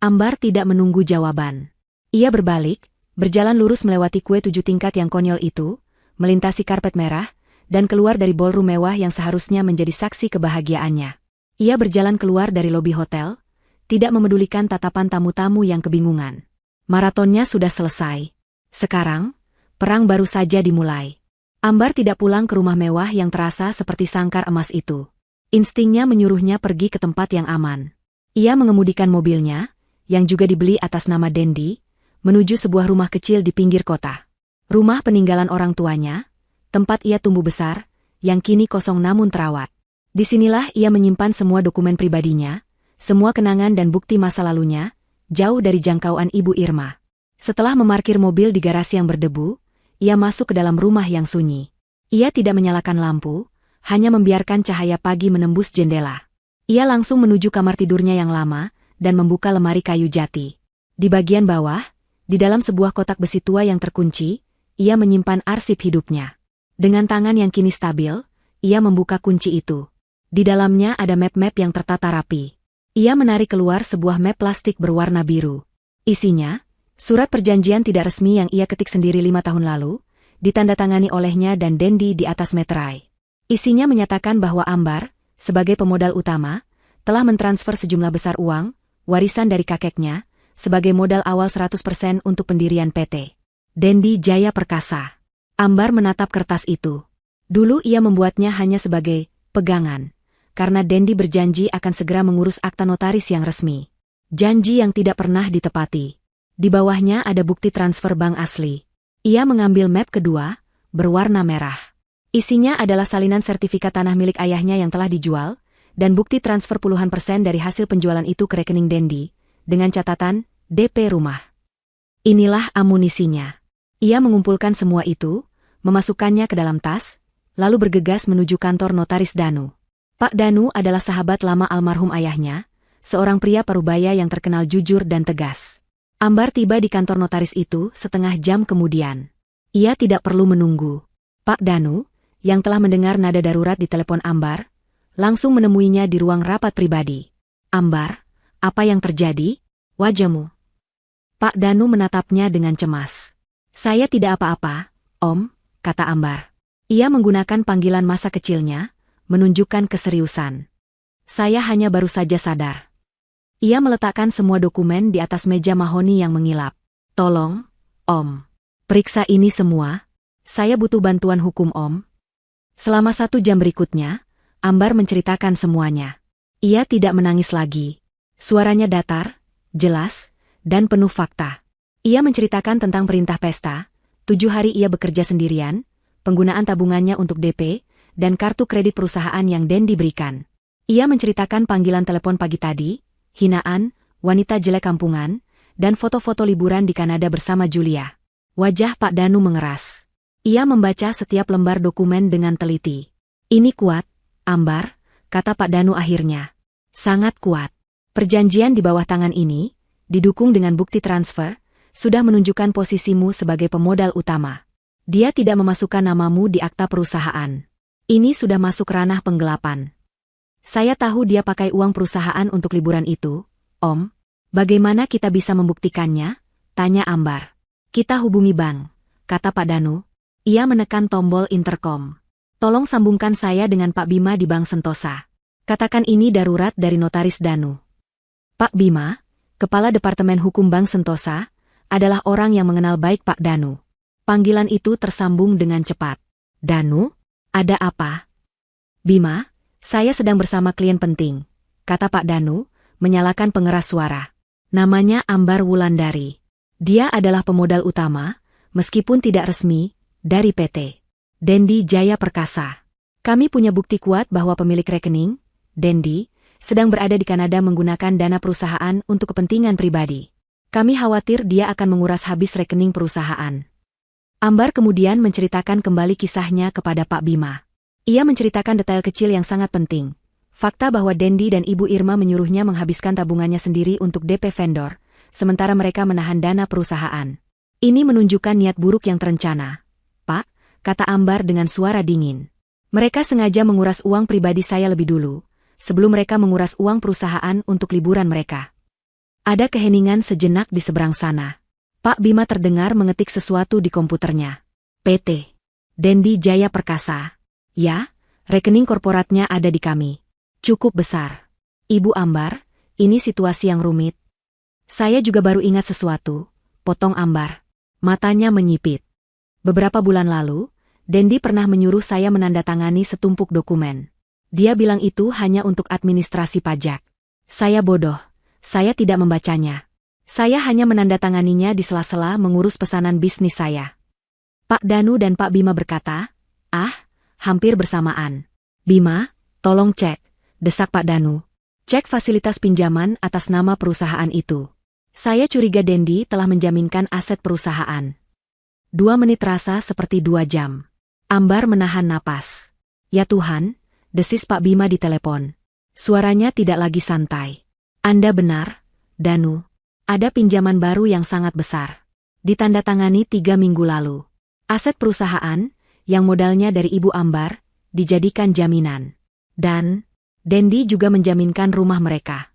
Ambar tidak menunggu jawaban. Ia berbalik, berjalan lurus melewati kue 7 tingkat yang konyol itu, melintasi karpet merah, dan keluar dari ballroom mewah yang seharusnya menjadi saksi kebahagiaannya. Ia berjalan keluar dari lobi hotel, tidak memedulikan tatapan tamu-tamu yang kebingungan. Maratonnya sudah selesai. Sekarang, perang baru saja dimulai. Ambar tidak pulang ke rumah mewah yang terasa seperti sangkar emas itu. Instingnya menyuruhnya pergi ke tempat yang aman. Ia mengemudikan mobilnya, yang juga dibeli atas nama Dendi, menuju sebuah rumah kecil di pinggir kota. Rumah peninggalan orang tuanya, tempat ia tumbuh besar, yang kini kosong namun terawat. Disinilah ia menyimpan semua dokumen pribadinya, semua kenangan dan bukti masa lalunya, jauh dari jangkauan Ibu Irma. Setelah memarkir mobil di garasi yang berdebu, ia masuk ke dalam rumah yang sunyi. Ia tidak menyalakan lampu, hanya membiarkan cahaya pagi menembus jendela. Ia langsung menuju kamar tidurnya yang lama, dan membuka lemari kayu jati. Di bagian bawah, di dalam sebuah kotak besi tua yang terkunci, ia menyimpan arsip hidupnya. Dengan tangan yang kini stabil, ia membuka kunci itu. Di dalamnya ada map-map yang tertata rapi. Ia menarik keluar sebuah map plastik berwarna biru. Isinya, surat perjanjian tidak resmi yang ia ketik sendiri 5 tahun lalu, ditandatangani olehnya dan Dendi di atas meterai. Isinya menyatakan bahwa Ambar, sebagai pemodal utama, telah mentransfer sejumlah besar uang, warisan dari kakeknya, sebagai modal awal 100% untuk pendirian PT Dendi Jaya Perkasa. Ambar menatap kertas itu. Dulu ia membuatnya hanya sebagai pegangan, karena Dendi berjanji akan segera mengurus akta notaris yang resmi. Janji yang tidak pernah ditepati. Di bawahnya ada bukti transfer bank asli. Ia mengambil map kedua, berwarna merah. Isinya adalah salinan sertifikat tanah milik ayahnya yang telah dijual, dan bukti transfer puluhan persen dari hasil penjualan itu ke rekening Dendi, dengan catatan DP rumah. Inilah amunisinya. Ia mengumpulkan semua itu, memasukkannya ke dalam tas, lalu bergegas menuju kantor notaris Danu. Pak Danu adalah sahabat lama almarhum ayahnya, seorang pria parubaya yang terkenal jujur dan tegas. Ambar tiba di kantor notaris itu setengah jam kemudian. Ia tidak perlu menunggu. Pak Danu, yang telah mendengar nada darurat di telepon Ambar, langsung menemuinya di ruang rapat pribadi. Ambar, apa yang terjadi? Wajahmu. Pak Danu menatapnya dengan cemas. Saya tidak apa-apa, Om, kata Ambar. Ia menggunakan panggilan masa kecilnya, menunjukkan keseriusan. Saya hanya baru saja sadar. Ia meletakkan semua dokumen di atas meja mahoni yang mengilap. Tolong, Om. Periksa ini semua. Saya butuh bantuan hukum, Om. Selama 1 jam berikutnya, Ambar menceritakan semuanya. Ia tidak menangis lagi. Suaranya datar, jelas, dan penuh fakta. Ia menceritakan tentang perintah pesta, 7 hari ia bekerja sendirian, penggunaan tabungannya untuk DP, dan kartu kredit perusahaan yang Dendi berikan. Ia menceritakan panggilan telepon pagi tadi, hinaan, wanita jelek kampungan, dan foto-foto liburan di Kanada bersama Julia. Wajah Pak Danu mengeras. Ia membaca setiap lembar dokumen dengan teliti. Ini kuat, Ambar, kata Pak Danu akhirnya. Sangat kuat. Perjanjian di bawah tangan ini, didukung dengan bukti transfer, sudah menunjukkan posisimu sebagai pemodal utama. Dia tidak memasukkan namamu di akta perusahaan. Ini sudah masuk ranah penggelapan. Saya tahu dia pakai uang perusahaan untuk liburan itu, Om. Bagaimana kita bisa membuktikannya? Tanya Ambar. Kita hubungi bank, kata Pak Danu. Ia menekan tombol interkom. Tolong sambungkan saya dengan Pak Bima di Bank Sentosa. Katakan ini darurat dari notaris Danu. Pak Bima, Kepala Departemen Hukum Bank Sentosa, adalah orang yang mengenal baik Pak Danu. Panggilan itu tersambung dengan cepat. Danu? Ada apa? Bima, saya sedang bersama klien penting, kata Pak Danu, menyalakan pengeras suara. Namanya Ambar Wulandari. Dia adalah pemodal utama, meskipun tidak resmi, dari PT Dendi Jaya Perkasa. Kami punya bukti kuat bahwa pemilik rekening, Dendi, sedang berada di Kanada menggunakan dana perusahaan untuk kepentingan pribadi. Kami khawatir dia akan menguras habis rekening perusahaan. Ambar kemudian menceritakan kembali kisahnya kepada Pak Bima. Ia menceritakan detail kecil yang sangat penting. Fakta bahwa Dendi dan Ibu Irma menyuruhnya menghabiskan tabungannya sendiri untuk DP vendor, sementara mereka menahan dana perusahaan. Ini menunjukkan niat buruk yang terencana. Pak, kata Ambar dengan suara dingin. Mereka sengaja menguras uang pribadi saya lebih dulu, sebelum mereka menguras uang perusahaan untuk liburan mereka. Ada keheningan sejenak di seberang sana. Pak Bima terdengar mengetik sesuatu di komputernya. PT Dendi Jaya Perkasa. Ya, rekening korporatnya ada di kami. Cukup besar. Ibu Ambar, ini situasi yang rumit. Saya juga baru ingat sesuatu, potong Ambar. Matanya menyipit. Beberapa bulan lalu, Dendi pernah menyuruh saya menandatangani setumpuk dokumen. Dia bilang itu hanya untuk administrasi pajak. Saya bodoh, saya tidak membacanya. Saya hanya menandatanganinya di sela-sela mengurus pesanan bisnis saya. Pak Danu dan Pak Bima berkata, hampir bersamaan. Bima, tolong cek, desak Pak Danu. Cek fasilitas pinjaman atas nama perusahaan itu. Saya curiga Dendi telah menjaminkan aset perusahaan. 2 menit terasa seperti 2 jam. Ambar menahan napas. Ya Tuhan, desis Pak Bima di telepon. Suaranya tidak lagi santai. Anda benar, Danu. Ada pinjaman baru yang sangat besar. Ditandatangani 3 minggu lalu. Aset perusahaan, yang modalnya dari Ibu Ambar, dijadikan jaminan. Dan, Dendi juga menjaminkan rumah mereka.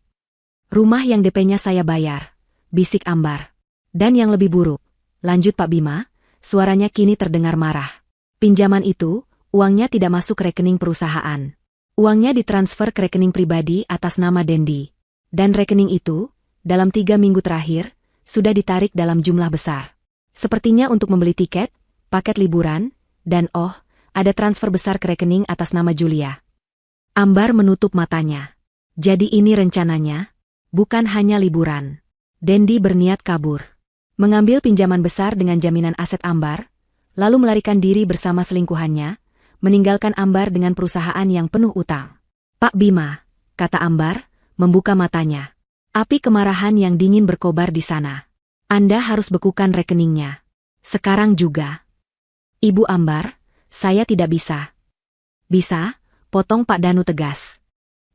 Rumah yang DP-nya saya bayar, bisik Ambar. Dan yang lebih buruk, lanjut Pak Bima, suaranya kini terdengar marah. Pinjaman itu, uangnya tidak masuk ke rekening perusahaan. Uangnya ditransfer ke rekening pribadi atas nama Dendi. Dan rekening itu, dalam 3 minggu terakhir, sudah ditarik dalam jumlah besar. Sepertinya untuk membeli tiket, paket liburan, dan ada transfer besar ke rekening atas nama Julia. Ambar menutup matanya. Jadi ini rencananya? Bukan hanya liburan. Dendi berniat kabur. Mengambil pinjaman besar dengan jaminan aset Ambar, lalu melarikan diri bersama selingkuhannya, meninggalkan Ambar dengan perusahaan yang penuh utang. Pak Bima, kata Ambar, membuka matanya. Api kemarahan yang dingin berkobar di sana. Anda harus bekukan rekeningnya. Sekarang juga. Ibu Ambar, saya tidak bisa. Bisa, potong Pak Danu tegas.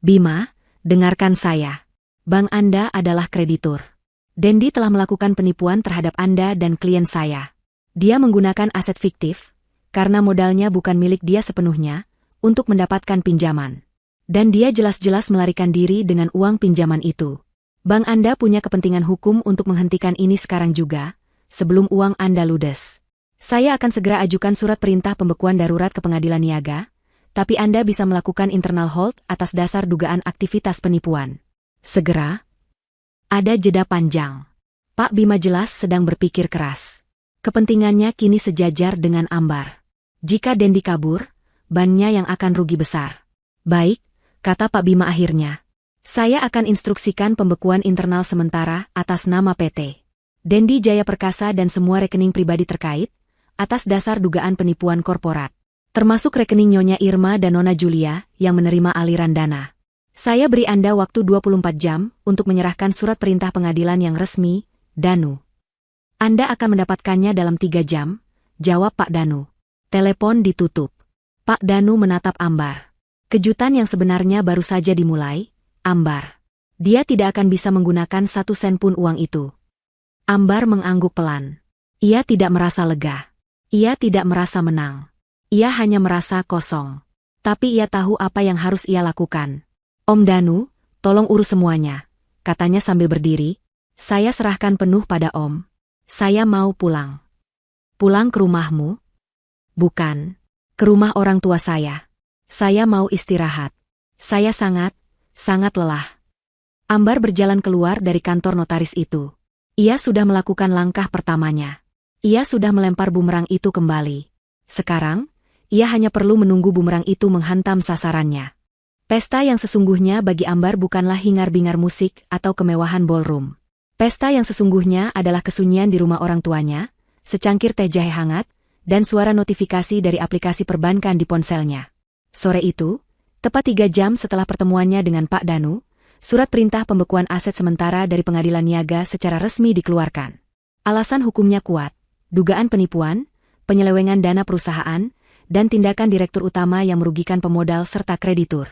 Bima, dengarkan saya. Bank Anda adalah kreditur. Dendi telah melakukan penipuan terhadap Anda dan klien saya. Dia menggunakan aset fiktif, karena modalnya bukan milik dia sepenuhnya, untuk mendapatkan pinjaman. Dan dia jelas-jelas melarikan diri dengan uang pinjaman itu. Bank Anda punya kepentingan hukum untuk menghentikan ini sekarang juga, sebelum uang Anda ludes. Saya akan segera ajukan surat perintah pembekuan darurat ke pengadilan niaga, tapi Anda bisa melakukan internal hold atas dasar dugaan aktivitas penipuan. Segera? Ada jeda panjang. Pak Bima jelas sedang berpikir keras. Kepentingannya kini sejajar dengan Ambar. Jika Dendi kabur, bannya yang akan rugi besar. Baik, kata Pak Bima akhirnya. Saya akan instruksikan pembekuan internal sementara atas nama PT Dendi Jaya Perkasa dan semua rekening pribadi terkait, atas dasar dugaan penipuan korporat. Termasuk rekening Nyonya Irma dan Nona Julia yang menerima aliran dana. Saya beri Anda waktu 24 jam untuk menyerahkan surat perintah pengadilan yang resmi, Danu. Anda akan mendapatkannya dalam 3 jam, jawab Pak Danu. Telepon ditutup. Pak Danu menatap Ambar. Kejutan yang sebenarnya baru saja dimulai, Ambar. Dia tidak akan bisa menggunakan 1 sen pun uang itu. Ambar mengangguk pelan. Ia tidak merasa lega. Ia tidak merasa menang. Ia hanya merasa kosong. Tapi ia tahu apa yang harus ia lakukan. Om Danu, tolong urus semuanya, katanya sambil berdiri. Saya serahkan penuh pada Om. Saya mau pulang. Pulang ke rumahmu? Bukan. Ke rumah orang tua saya. Saya mau istirahat. Saya sangat lelah. Ambar berjalan keluar dari kantor notaris itu. Ia sudah melakukan langkah pertamanya. Ia sudah melempar bumerang itu kembali. Sekarang, ia hanya perlu menunggu bumerang itu menghantam sasarannya. Pesta yang sesungguhnya bagi Ambar bukanlah hingar-bingar musik atau kemewahan ballroom. Pesta yang sesungguhnya adalah kesunyian di rumah orang tuanya, secangkir teh jahe hangat, dan suara notifikasi dari aplikasi perbankan di ponselnya. Sore itu, tepat 3 jam setelah pertemuannya dengan Pak Danu, surat perintah pembekuan aset sementara dari pengadilan niaga secara resmi dikeluarkan. Alasan hukumnya kuat, dugaan penipuan, penyelewengan dana perusahaan, dan tindakan direktur utama yang merugikan pemodal serta kreditur.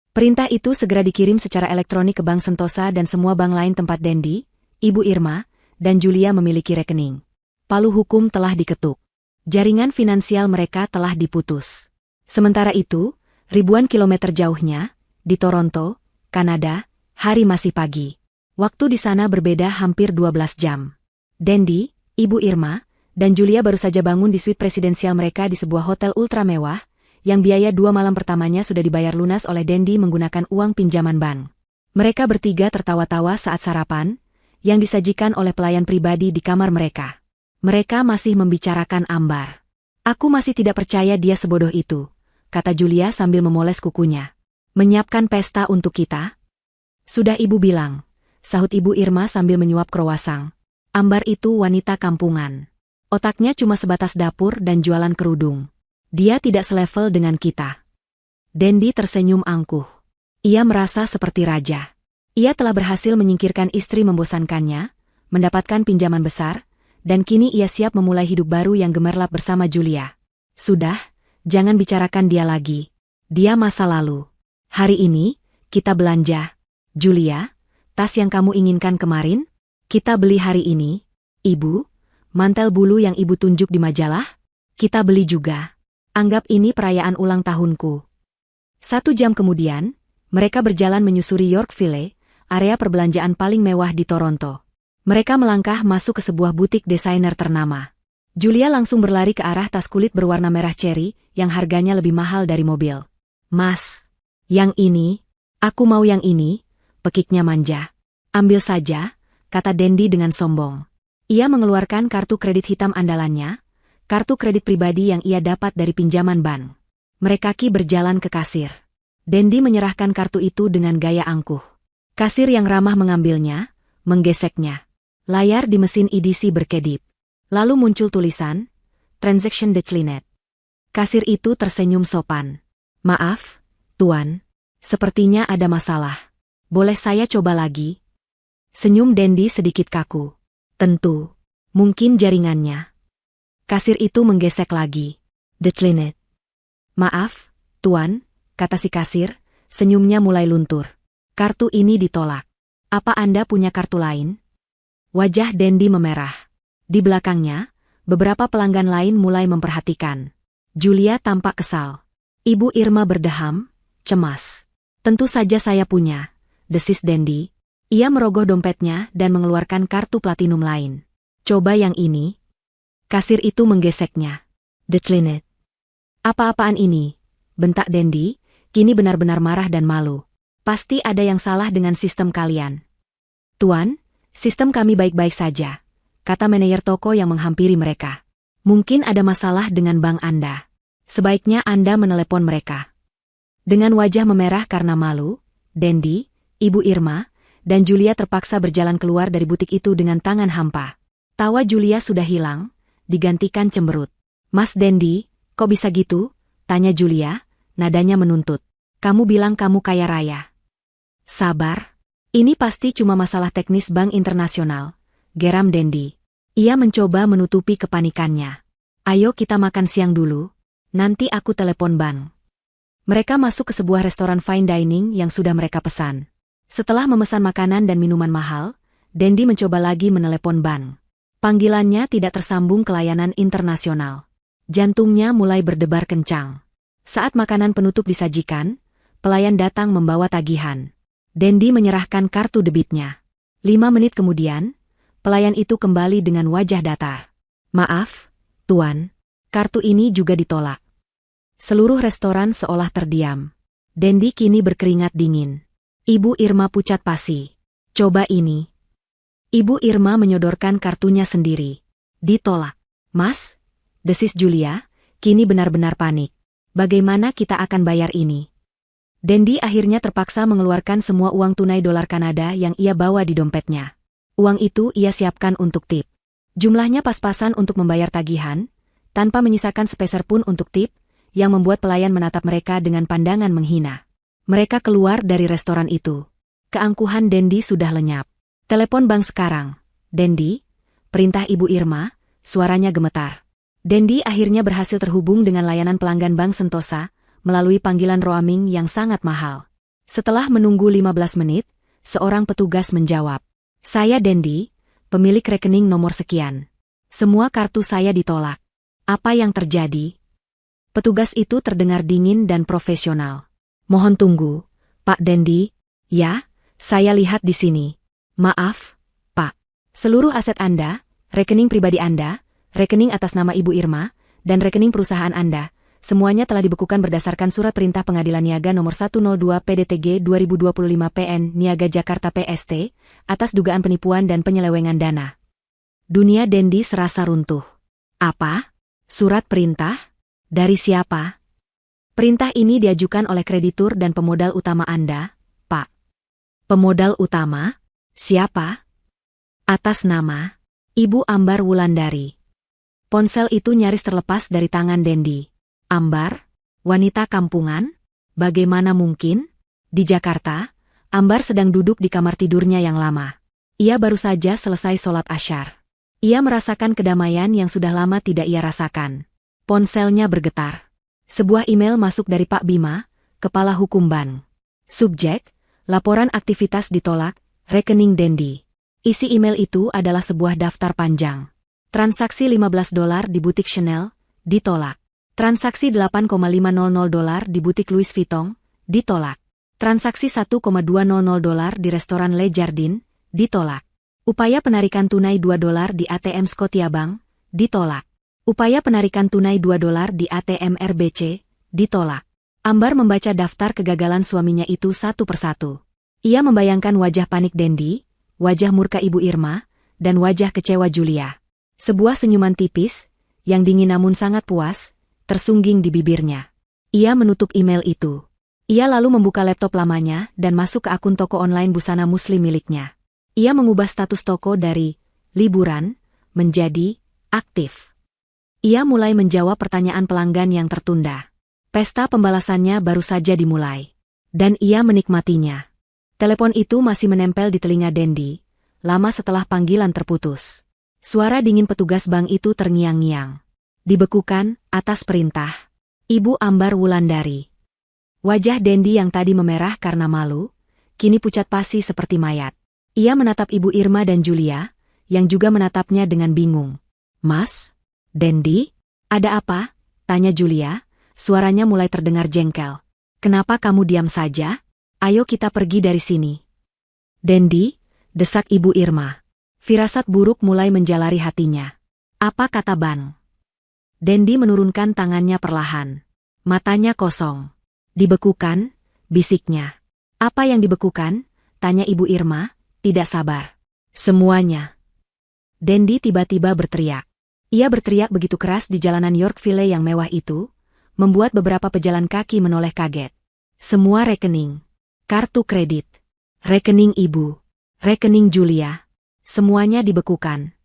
Perintah itu segera dikirim secara elektronik ke Bank Sentosa dan semua bank lain tempat Dendi, Ibu Irma, dan Julia memiliki rekening. Palu hukum telah diketuk. Jaringan finansial mereka telah diputus. Sementara itu, ribuan kilometer jauhnya, di Toronto, Kanada, hari masih pagi. Waktu di sana berbeda hampir 12 jam. Dendi, Ibu Irma, dan Julia baru saja bangun di suite presidensial mereka di sebuah hotel ultra mewah, yang biaya 2 malam pertamanya sudah dibayar lunas oleh Dendi menggunakan uang pinjaman bank. Mereka bertiga tertawa-tawa saat sarapan, yang disajikan oleh pelayan pribadi di kamar mereka. Mereka masih membicarakan Ambar. Aku masih tidak percaya dia sebodoh itu, kata Julia sambil memoles kukunya. Menyiapkan pesta untuk kita? Sudah Ibu bilang, sahut Ibu Irma sambil menyuap krowasang. Ambar itu wanita kampungan. Otaknya cuma sebatas dapur dan jualan kerudung. Dia tidak selevel dengan kita. Dendi tersenyum angkuh. Ia merasa seperti raja. Ia telah berhasil menyingkirkan istri membosankannya, mendapatkan pinjaman besar, dan kini ia siap memulai hidup baru yang gemerlap bersama Julia. Sudah, jangan bicarakan dia lagi. Dia masa lalu. Hari ini, kita belanja. Julia, tas yang kamu inginkan kemarin, kita beli hari ini. Ibu, mantel bulu yang Ibu tunjuk di majalah, kita beli juga. Anggap ini perayaan ulang tahunku. 1 jam kemudian, mereka berjalan menyusuri Yorkville, area perbelanjaan paling mewah di Toronto. Mereka melangkah masuk ke sebuah butik desainer ternama. Julia langsung berlari ke arah tas kulit berwarna merah ceri yang harganya lebih mahal dari mobil. "Mas, yang ini, aku mau yang ini," pekiknya manja. "Ambil saja," kata Dendi dengan sombong. Ia mengeluarkan kartu kredit hitam andalannya, kartu kredit pribadi yang ia dapat dari pinjaman bank. Mereka berjalan ke kasir. Dendi menyerahkan kartu itu dengan gaya angkuh. Kasir yang ramah mengambilnya, menggeseknya. Layar di mesin EDC berkedip. Lalu muncul tulisan, "Transaction declined." Kasir itu tersenyum sopan. "Maaf, Tuan. Sepertinya ada masalah. Boleh saya coba lagi?" Senyum Dendi sedikit kaku. "Tentu. Mungkin jaringannya." Kasir itu menggesek lagi. "Declined." "Maaf, Tuan," kata si kasir, senyumnya mulai luntur. "Kartu ini ditolak. Apa Anda punya kartu lain?" Wajah Dendi memerah. Di belakangnya, beberapa pelanggan lain mulai memperhatikan. Julia tampak kesal. Ibu Irma berdeham, cemas. "Tentu saja saya punya," desis Dendi. Ia merogoh dompetnya dan mengeluarkan kartu platinum lain. "Coba yang ini." Kasir itu menggeseknya. "Declined." "Apa-apaan ini?" bentak Dendi, kini benar-benar marah dan malu. "Pasti ada yang salah dengan sistem kalian." "Tuan, sistem kami baik-baik saja," kata manajer toko yang menghampiri mereka. "Mungkin ada masalah dengan bank Anda. Sebaiknya Anda menelepon mereka." Dengan wajah memerah karena malu, Dendi, Ibu Irma, dan Julia terpaksa berjalan keluar dari butik itu dengan tangan hampa. Tawa Julia sudah hilang, digantikan cemberut. "Mas Dendi, kok bisa gitu?" tanya Julia, nadanya menuntut. "Kamu bilang kamu kaya raya." "Sabar. Ini pasti cuma masalah teknis bank internasional," geram Dendi. Ia mencoba menutupi kepanikannya. "Ayo kita makan siang dulu, nanti aku telepon bank." Mereka masuk ke sebuah restoran fine dining yang sudah mereka pesan. Setelah memesan makanan dan minuman mahal, Dendi mencoba lagi menelepon bank. Panggilannya tidak tersambung ke layanan internasional. Jantungnya mulai berdebar kencang. Saat makanan penutup disajikan, pelayan datang membawa tagihan. Dendi menyerahkan kartu debitnya. 5 menit kemudian, pelayan itu kembali dengan wajah datar. "Maaf, Tuan, kartu ini juga ditolak." Seluruh restoran seolah terdiam. Dendi kini berkeringat dingin. Ibu Irma pucat pasi. "Coba ini." Ibu Irma menyodorkan kartunya sendiri. "Ditolak." "Mas," desis Julia, kini benar-benar panik. "Bagaimana kita akan bayar ini?" Dendi akhirnya terpaksa mengeluarkan semua uang tunai dolar Kanada yang ia bawa di dompetnya. Uang itu ia siapkan untuk tip. Jumlahnya pas-pasan untuk membayar tagihan, tanpa menyisakan sepeser pun untuk tip, yang membuat pelayan menatap mereka dengan pandangan menghina. Mereka keluar dari restoran itu. Keangkuhan Dendi sudah lenyap. "Telepon bank sekarang, Dendi," perintah Ibu Irma, suaranya gemetar. Dendi akhirnya berhasil terhubung dengan layanan pelanggan Bank Sentosa, melalui panggilan roaming yang sangat mahal. Setelah menunggu 15 menit, seorang petugas menjawab. "Saya Dendi, pemilik rekening nomor sekian. Semua kartu saya ditolak. Apa yang terjadi?" Petugas itu terdengar dingin dan profesional. "Mohon tunggu, Pak Dendi." "Ya, saya lihat di sini." "Maaf, Pak. Seluruh aset Anda, rekening pribadi Anda, rekening atas nama Ibu Irma, dan rekening perusahaan Anda, semuanya telah dibekukan berdasarkan Surat Perintah Pengadilan Niaga Nomor 102 PDTG 2025 PN Niaga Jakarta PST, atas dugaan penipuan dan penyelewengan dana." Dunia Dendi serasa runtuh. "Apa? Surat perintah? Dari siapa?" "Perintah ini diajukan oleh kreditur dan pemodal utama Anda, Pak." "Pemodal utama? Siapa?" "Atas nama Ibu Ambar Wulandari." Ponsel itu nyaris terlepas dari tangan Dendi. "Ambar? Wanita kampungan? Bagaimana mungkin?" Di Jakarta, Ambar sedang duduk di kamar tidurnya yang lama. Ia baru saja selesai sholat asyar. Ia merasakan kedamaian yang sudah lama tidak ia rasakan. Ponselnya bergetar. Sebuah email masuk dari Pak Bima, Kepala Hukum Bank. Subjek, laporan aktivitas ditolak, rekening Dendi. Isi email itu adalah sebuah daftar panjang. Transaksi $15 di butik Chanel, ditolak. Transaksi $8,500 di butik Louis Vuitton, ditolak. Transaksi $1,200 di restoran Le Jardin, ditolak. Upaya penarikan tunai $2 di ATM Scotiabank, ditolak. Upaya penarikan tunai $2 di ATM RBC, ditolak. Ambar membaca daftar kegagalan suaminya itu satu persatu. Ia membayangkan wajah panik Dendi, wajah murka Ibu Irma, dan wajah kecewa Julia. Sebuah senyuman tipis, yang dingin namun sangat puas, tersungging di bibirnya. Ia menutup email itu. Ia lalu membuka laptop lamanya dan masuk ke akun toko online busana muslim miliknya. Ia mengubah status toko dari liburan menjadi aktif. Ia mulai menjawab pertanyaan pelanggan yang tertunda. Pesta pembalasannya baru saja dimulai. Dan ia menikmatinya. Telepon itu masih menempel di telinga Dendi, lama setelah panggilan terputus. Suara dingin petugas bank itu terngiang-ngiang. Dibekukan atas perintah Ibu Ambar Wulandari. Wajah Dendi yang tadi memerah karena malu, kini pucat pasi seperti mayat. Ia menatap Ibu Irma dan Julia, yang juga menatapnya dengan bingung. "Mas? Dendi? Ada apa?" tanya Julia, suaranya mulai terdengar jengkel. "Kenapa kamu diam saja? Ayo kita pergi dari sini." "Dendi," desak Ibu Irma. Firasat buruk mulai menjalari hatinya. "Apa kata Ban?" Dendi menurunkan tangannya perlahan. Matanya kosong. "Dibekukan," bisiknya. "Apa yang dibekukan?" tanya Ibu Irma, tidak sabar. "Semuanya." Dendi tiba-tiba berteriak. Ia berteriak begitu keras di jalanan Yorkville yang mewah itu, membuat beberapa pejalan kaki menoleh kaget. Semua rekening, kartu kredit, rekening ibu, rekening Julia, semuanya dibekukan.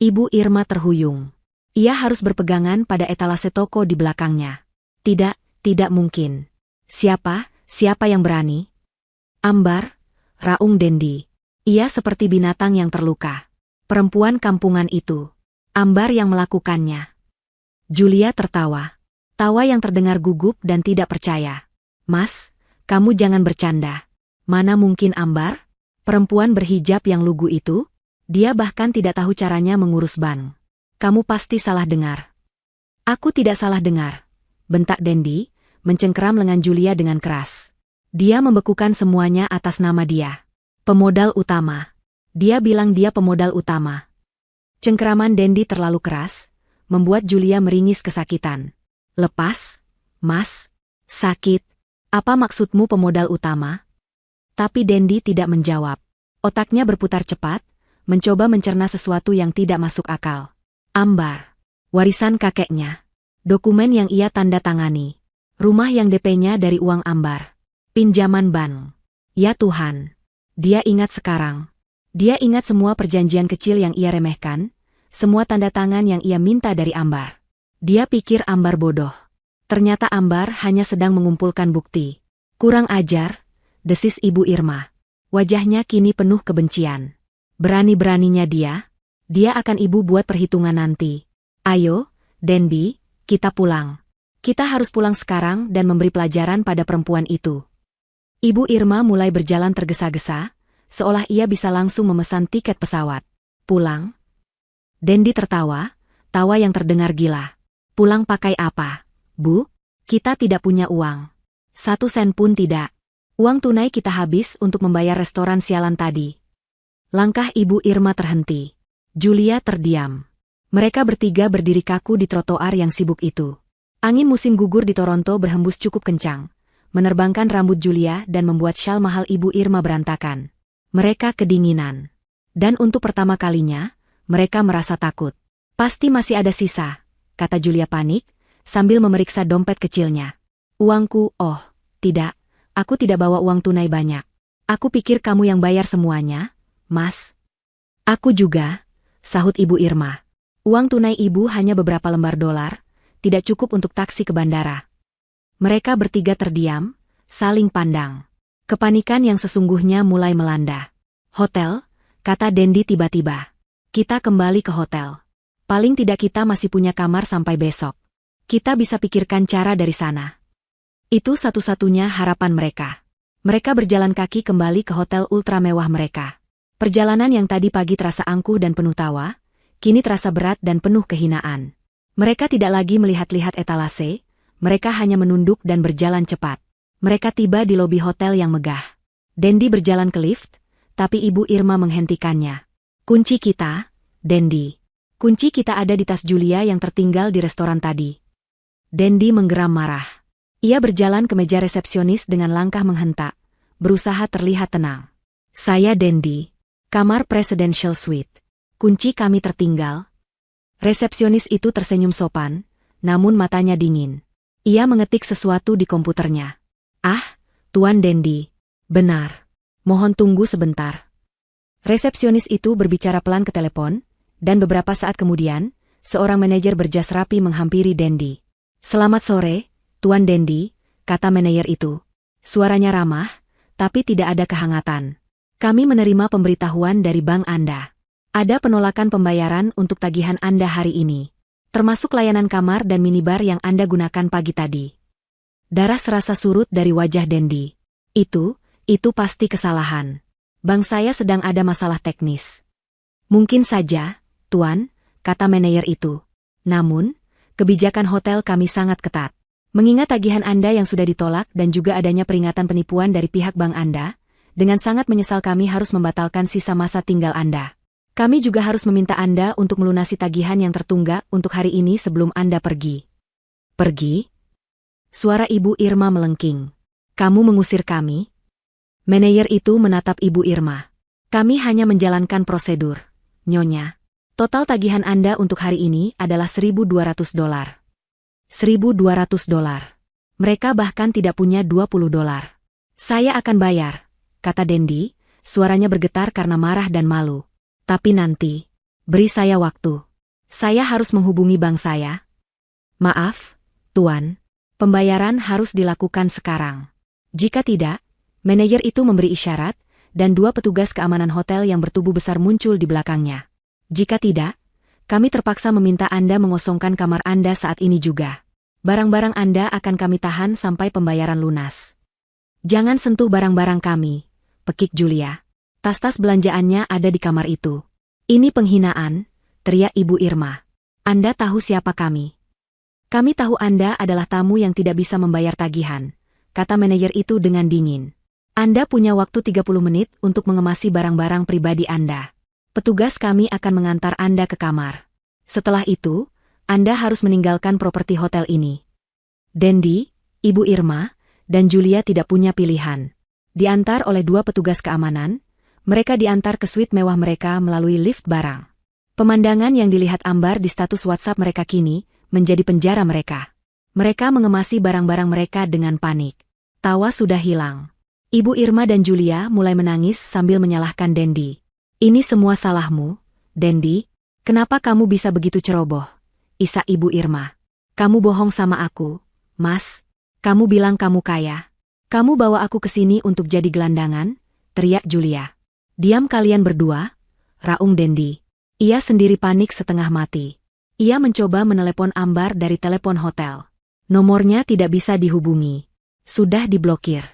Ibu Irma terhuyung. Ia harus berpegangan pada etalase toko di belakangnya. Tidak mungkin. Siapa yang berani?" "Ambar," raung Dendi. Ia seperti binatang yang terluka. Perempuan kampungan itu. Ambar yang melakukannya. Julia tertawa. Tawa yang terdengar gugup dan tidak percaya. "Mas, kamu jangan bercanda. Mana mungkin Ambar? Perempuan berhijab yang lugu itu? Dia bahkan tidak tahu caranya mengurus bank. Kamu pasti salah dengar." "Aku tidak salah dengar," bentak Dendi, mencengkeram lengan Julia dengan keras. "Dia membekukan semuanya atas nama dia. Pemodal utama. Dia bilang dia pemodal utama." Cengkeraman Dendi terlalu keras, membuat Julia meringis kesakitan. "Lepas, Mas. Sakit. Apa maksudmu pemodal utama?" Tapi Dendi tidak menjawab. Otaknya berputar cepat, mencoba mencerna sesuatu yang tidak masuk akal. Ambar. Warisan kakeknya. Dokumen yang ia tanda tangani. Rumah yang DP-nya dari uang Ambar. Pinjaman bank. Ya Tuhan. Dia ingat sekarang. Dia ingat semua perjanjian kecil yang ia remehkan, semua tanda tangan yang ia minta dari Ambar. Dia pikir Ambar bodoh. Ternyata Ambar hanya sedang mengumpulkan bukti. "Kurang ajar," desis Ibu Irma. Wajahnya kini penuh kebencian. Berani-beraninya dia akan ibu buat perhitungan nanti. "Ayo, Dendi, kita pulang. Kita harus pulang sekarang dan memberi pelajaran pada perempuan itu." Ibu Irma mulai berjalan tergesa-gesa, seolah ia bisa langsung memesan tiket pesawat. "Pulang?" Dendi tertawa, tawa yang terdengar gila. "Pulang pakai apa, Bu? Kita tidak punya uang. 1 sen pun tidak. Uang tunai kita habis untuk membayar restoran sialan tadi." Langkah Ibu Irma terhenti. Julia terdiam. Mereka bertiga berdiri kaku di trotoar yang sibuk itu. Angin musim gugur di Toronto berhembus cukup kencang, menerbangkan rambut Julia dan membuat syal mahal Ibu Irma berantakan. Mereka kedinginan. Dan untuk pertama kalinya, mereka merasa takut. "Pasti masih ada sisa," kata Julia panik, sambil memeriksa dompet kecilnya. "Uangku, oh, tidak. Aku tidak bawa uang tunai banyak. Aku pikir kamu yang bayar semuanya, Mas." "Aku juga," sahut Ibu Irma. "Uang tunai ibu hanya beberapa lembar dolar, tidak cukup untuk taksi ke bandara." Mereka bertiga terdiam, saling pandang. Kepanikan yang sesungguhnya mulai melanda. "Hotel," kata Dendi tiba-tiba. "Kita kembali ke hotel. Paling tidak kita masih punya kamar sampai besok. Kita bisa pikirkan cara dari sana." Itu satu-satunya harapan mereka. Mereka berjalan kaki kembali ke hotel ultra mewah mereka. Perjalanan yang tadi pagi terasa angkuh dan penuh tawa, kini terasa berat dan penuh kehinaan. Mereka tidak lagi melihat-lihat etalase, mereka hanya menunduk dan berjalan cepat. Mereka tiba di lobi hotel yang megah. Dendi berjalan ke lift, tapi Ibu Irma menghentikannya. Kunci kita, Dendi. Kunci kita ada di tas Julia yang tertinggal di restoran tadi. Dendi menggeram marah. Ia berjalan ke meja resepsionis dengan langkah menghentak, berusaha terlihat tenang. Saya Dendi. Kamar Presidential Suite. Kunci kami tertinggal. Resepsionis itu tersenyum sopan, namun matanya dingin. Ia mengetik sesuatu di komputernya. Ah, Tuan Dendi. Benar. Mohon tunggu sebentar. Resepsionis itu berbicara pelan ke telepon, dan beberapa saat kemudian, seorang manajer berjas rapi menghampiri Dendi. Selamat sore, Tuan Dendi, kata manajer itu. Suaranya ramah, tapi tidak ada kehangatan. Kami menerima pemberitahuan dari bank Anda. Ada penolakan pembayaran untuk tagihan Anda hari ini, termasuk layanan kamar dan minibar yang Anda gunakan pagi tadi. Darah serasa surut dari wajah Dendi. Itu pasti kesalahan. Bank saya sedang ada masalah teknis. Mungkin saja, Tuan, kata manajer itu. Namun, kebijakan hotel kami sangat ketat. Mengingat tagihan Anda yang sudah ditolak dan juga adanya peringatan penipuan dari pihak bank Anda, dengan sangat menyesal kami harus membatalkan sisa masa tinggal Anda. Kami juga harus meminta Anda untuk melunasi tagihan yang tertunggak untuk hari ini sebelum Anda pergi. Pergi? Suara Ibu Irma melengking. Kamu mengusir kami? Manajer itu menatap Ibu Irma. Kami hanya menjalankan prosedur, Nyonya. Total tagihan Anda untuk hari ini adalah $1.200. $1.200. Mereka bahkan tidak punya $20. Saya akan bayar, kata Dendi, suaranya bergetar karena marah dan malu. Tapi nanti, beri saya waktu. Saya harus menghubungi bank saya. Maaf, Tuan, pembayaran harus dilakukan sekarang. Jika tidak, manajer itu memberi isyarat, dan 2 petugas keamanan hotel yang bertubuh besar muncul di belakangnya. Jika tidak, kami terpaksa meminta Anda mengosongkan kamar Anda saat ini juga. Barang-barang Anda akan kami tahan sampai pembayaran lunas. Jangan sentuh barang-barang kami, pekik Julia. Tas-tas belanjaannya ada di kamar itu. Ini penghinaan, teriak Ibu Irma. Anda tahu siapa kami? Kami tahu Anda adalah tamu yang tidak bisa membayar tagihan, kata manajer itu dengan dingin. Anda punya waktu 30 menit untuk mengemasi barang-barang pribadi Anda. Petugas kami akan mengantar Anda ke kamar. Setelah itu, Anda harus meninggalkan properti hotel ini. Dendi, Ibu Irma, dan Julia tidak punya pilihan. Diantar oleh 2 petugas keamanan, mereka diantar ke suite mewah mereka melalui lift barang. Pemandangan yang dilihat Ambar di status WhatsApp mereka kini menjadi penjara mereka. Mereka mengemasi barang-barang mereka dengan panik. Tawa sudah hilang. Ibu Irma dan Julia mulai menangis sambil menyalahkan Dendi. Ini semua salahmu, Dendi. Kenapa kamu bisa begitu ceroboh? Isak Ibu Irma. Kamu bohong sama aku, Mas. Kamu bilang kamu kaya. Kamu bawa aku ke sini untuk jadi gelandangan, teriak Julia. Diam kalian berdua, raung Dendi. Ia sendiri panik setengah mati. Ia mencoba menelepon Ambar dari telepon hotel. Nomornya tidak bisa dihubungi. Sudah diblokir.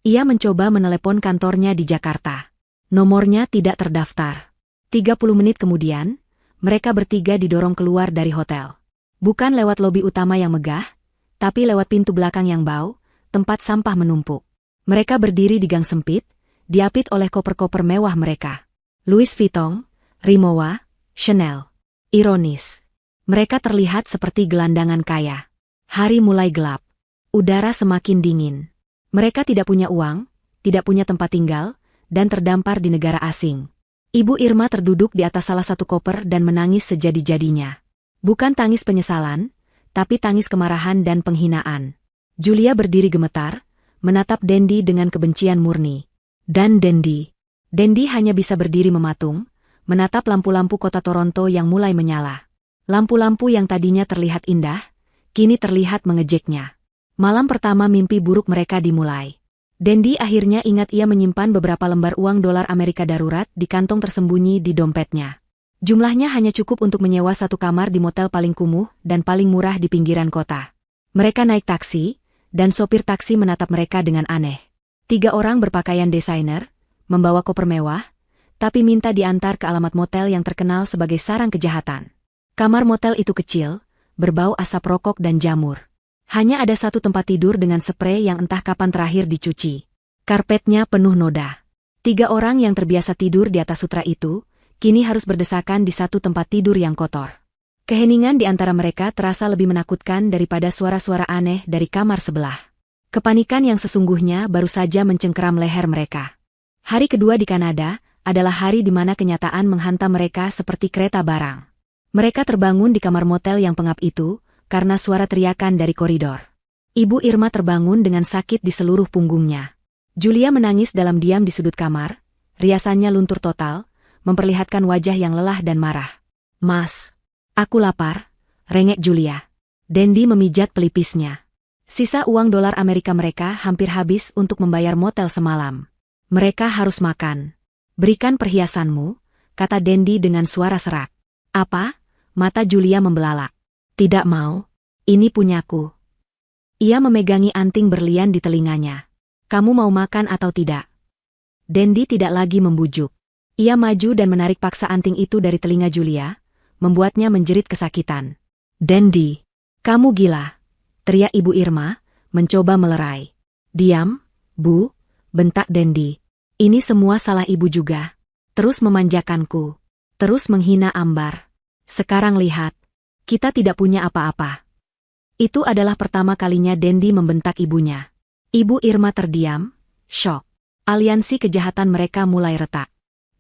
Ia mencoba menelepon kantornya di Jakarta. Nomornya tidak terdaftar. 30 menit kemudian, mereka bertiga didorong keluar dari hotel. Bukan lewat lobi utama yang megah, tapi lewat pintu belakang yang bau, tempat sampah menumpuk. Mereka berdiri di gang sempit, diapit oleh koper-koper mewah mereka. Louis Vuitton, Rimowa, Chanel. Ironis. Mereka terlihat seperti gelandangan kaya. Hari mulai gelap. Udara semakin dingin. Mereka tidak punya uang, tidak punya tempat tinggal, dan terdampar di negara asing. Ibu Irma terduduk di atas salah satu koper dan menangis sejadi-jadinya. Bukan tangis penyesalan, tapi tangis kemarahan dan penghinaan. Julia berdiri gemetar, menatap Dendi dengan kebencian murni. Dan Dendi hanya bisa berdiri mematung, menatap lampu-lampu kota Toronto yang mulai menyala. Lampu-lampu yang tadinya terlihat indah, kini terlihat mengejeknya. Malam pertama mimpi buruk mereka dimulai. Dendi akhirnya ingat ia menyimpan beberapa lembar uang dolar Amerika darurat di kantong tersembunyi di dompetnya. Jumlahnya hanya cukup untuk menyewa 1 kamar di motel paling kumuh dan paling murah di pinggiran kota. Mereka naik taksi, dan sopir taksi menatap mereka dengan aneh. 3 orang berpakaian desainer, membawa koper mewah, tapi minta diantar ke alamat motel yang terkenal sebagai sarang kejahatan. Kamar motel itu kecil, berbau asap rokok dan jamur. Hanya ada satu tempat tidur dengan sprei yang entah kapan terakhir dicuci. Karpetnya penuh noda. 3 orang yang terbiasa tidur di atas sutra itu, kini harus berdesakan di satu tempat tidur yang kotor. Keheningan di antara mereka terasa lebih menakutkan daripada suara-suara aneh dari kamar sebelah. Kepanikan yang sesungguhnya baru saja mencengkeram leher mereka. Hari kedua di Kanada adalah hari di mana kenyataan menghantam mereka seperti kereta barang. Mereka terbangun di kamar motel yang pengap itu, karena suara teriakan dari koridor. Ibu Irma terbangun dengan sakit di seluruh punggungnya. Julia menangis dalam diam di sudut kamar, riasannya luntur total, memperlihatkan wajah yang lelah dan marah. "Mas, aku lapar," rengek Julia. Dendi memijat pelipisnya. Sisa uang dolar Amerika mereka hampir habis untuk membayar motel semalam. "Mereka harus makan. Berikan perhiasanmu," kata Dendi dengan suara serak. "Apa?" Mata Julia membelalak. "Tidak mau. Ini punyaku." Ia memegangi anting berlian di telinganya. "Kamu mau makan atau tidak?" Dendi tidak lagi membujuk. Ia maju dan menarik paksa anting itu dari telinga Julia, membuatnya menjerit kesakitan. "Dendi, kamu gila!" teriak Ibu Irma, mencoba melerai. "Diam, Bu," bentak Dendi. "Ini semua salah Ibu juga. Terus memanjakanku. Terus menghina Ambar. Sekarang lihat. Kita tidak punya apa-apa." Itu adalah pertama kalinya Dendi membentak ibunya. Ibu Irma terdiam, syok. Aliansi kejahatan mereka mulai retak.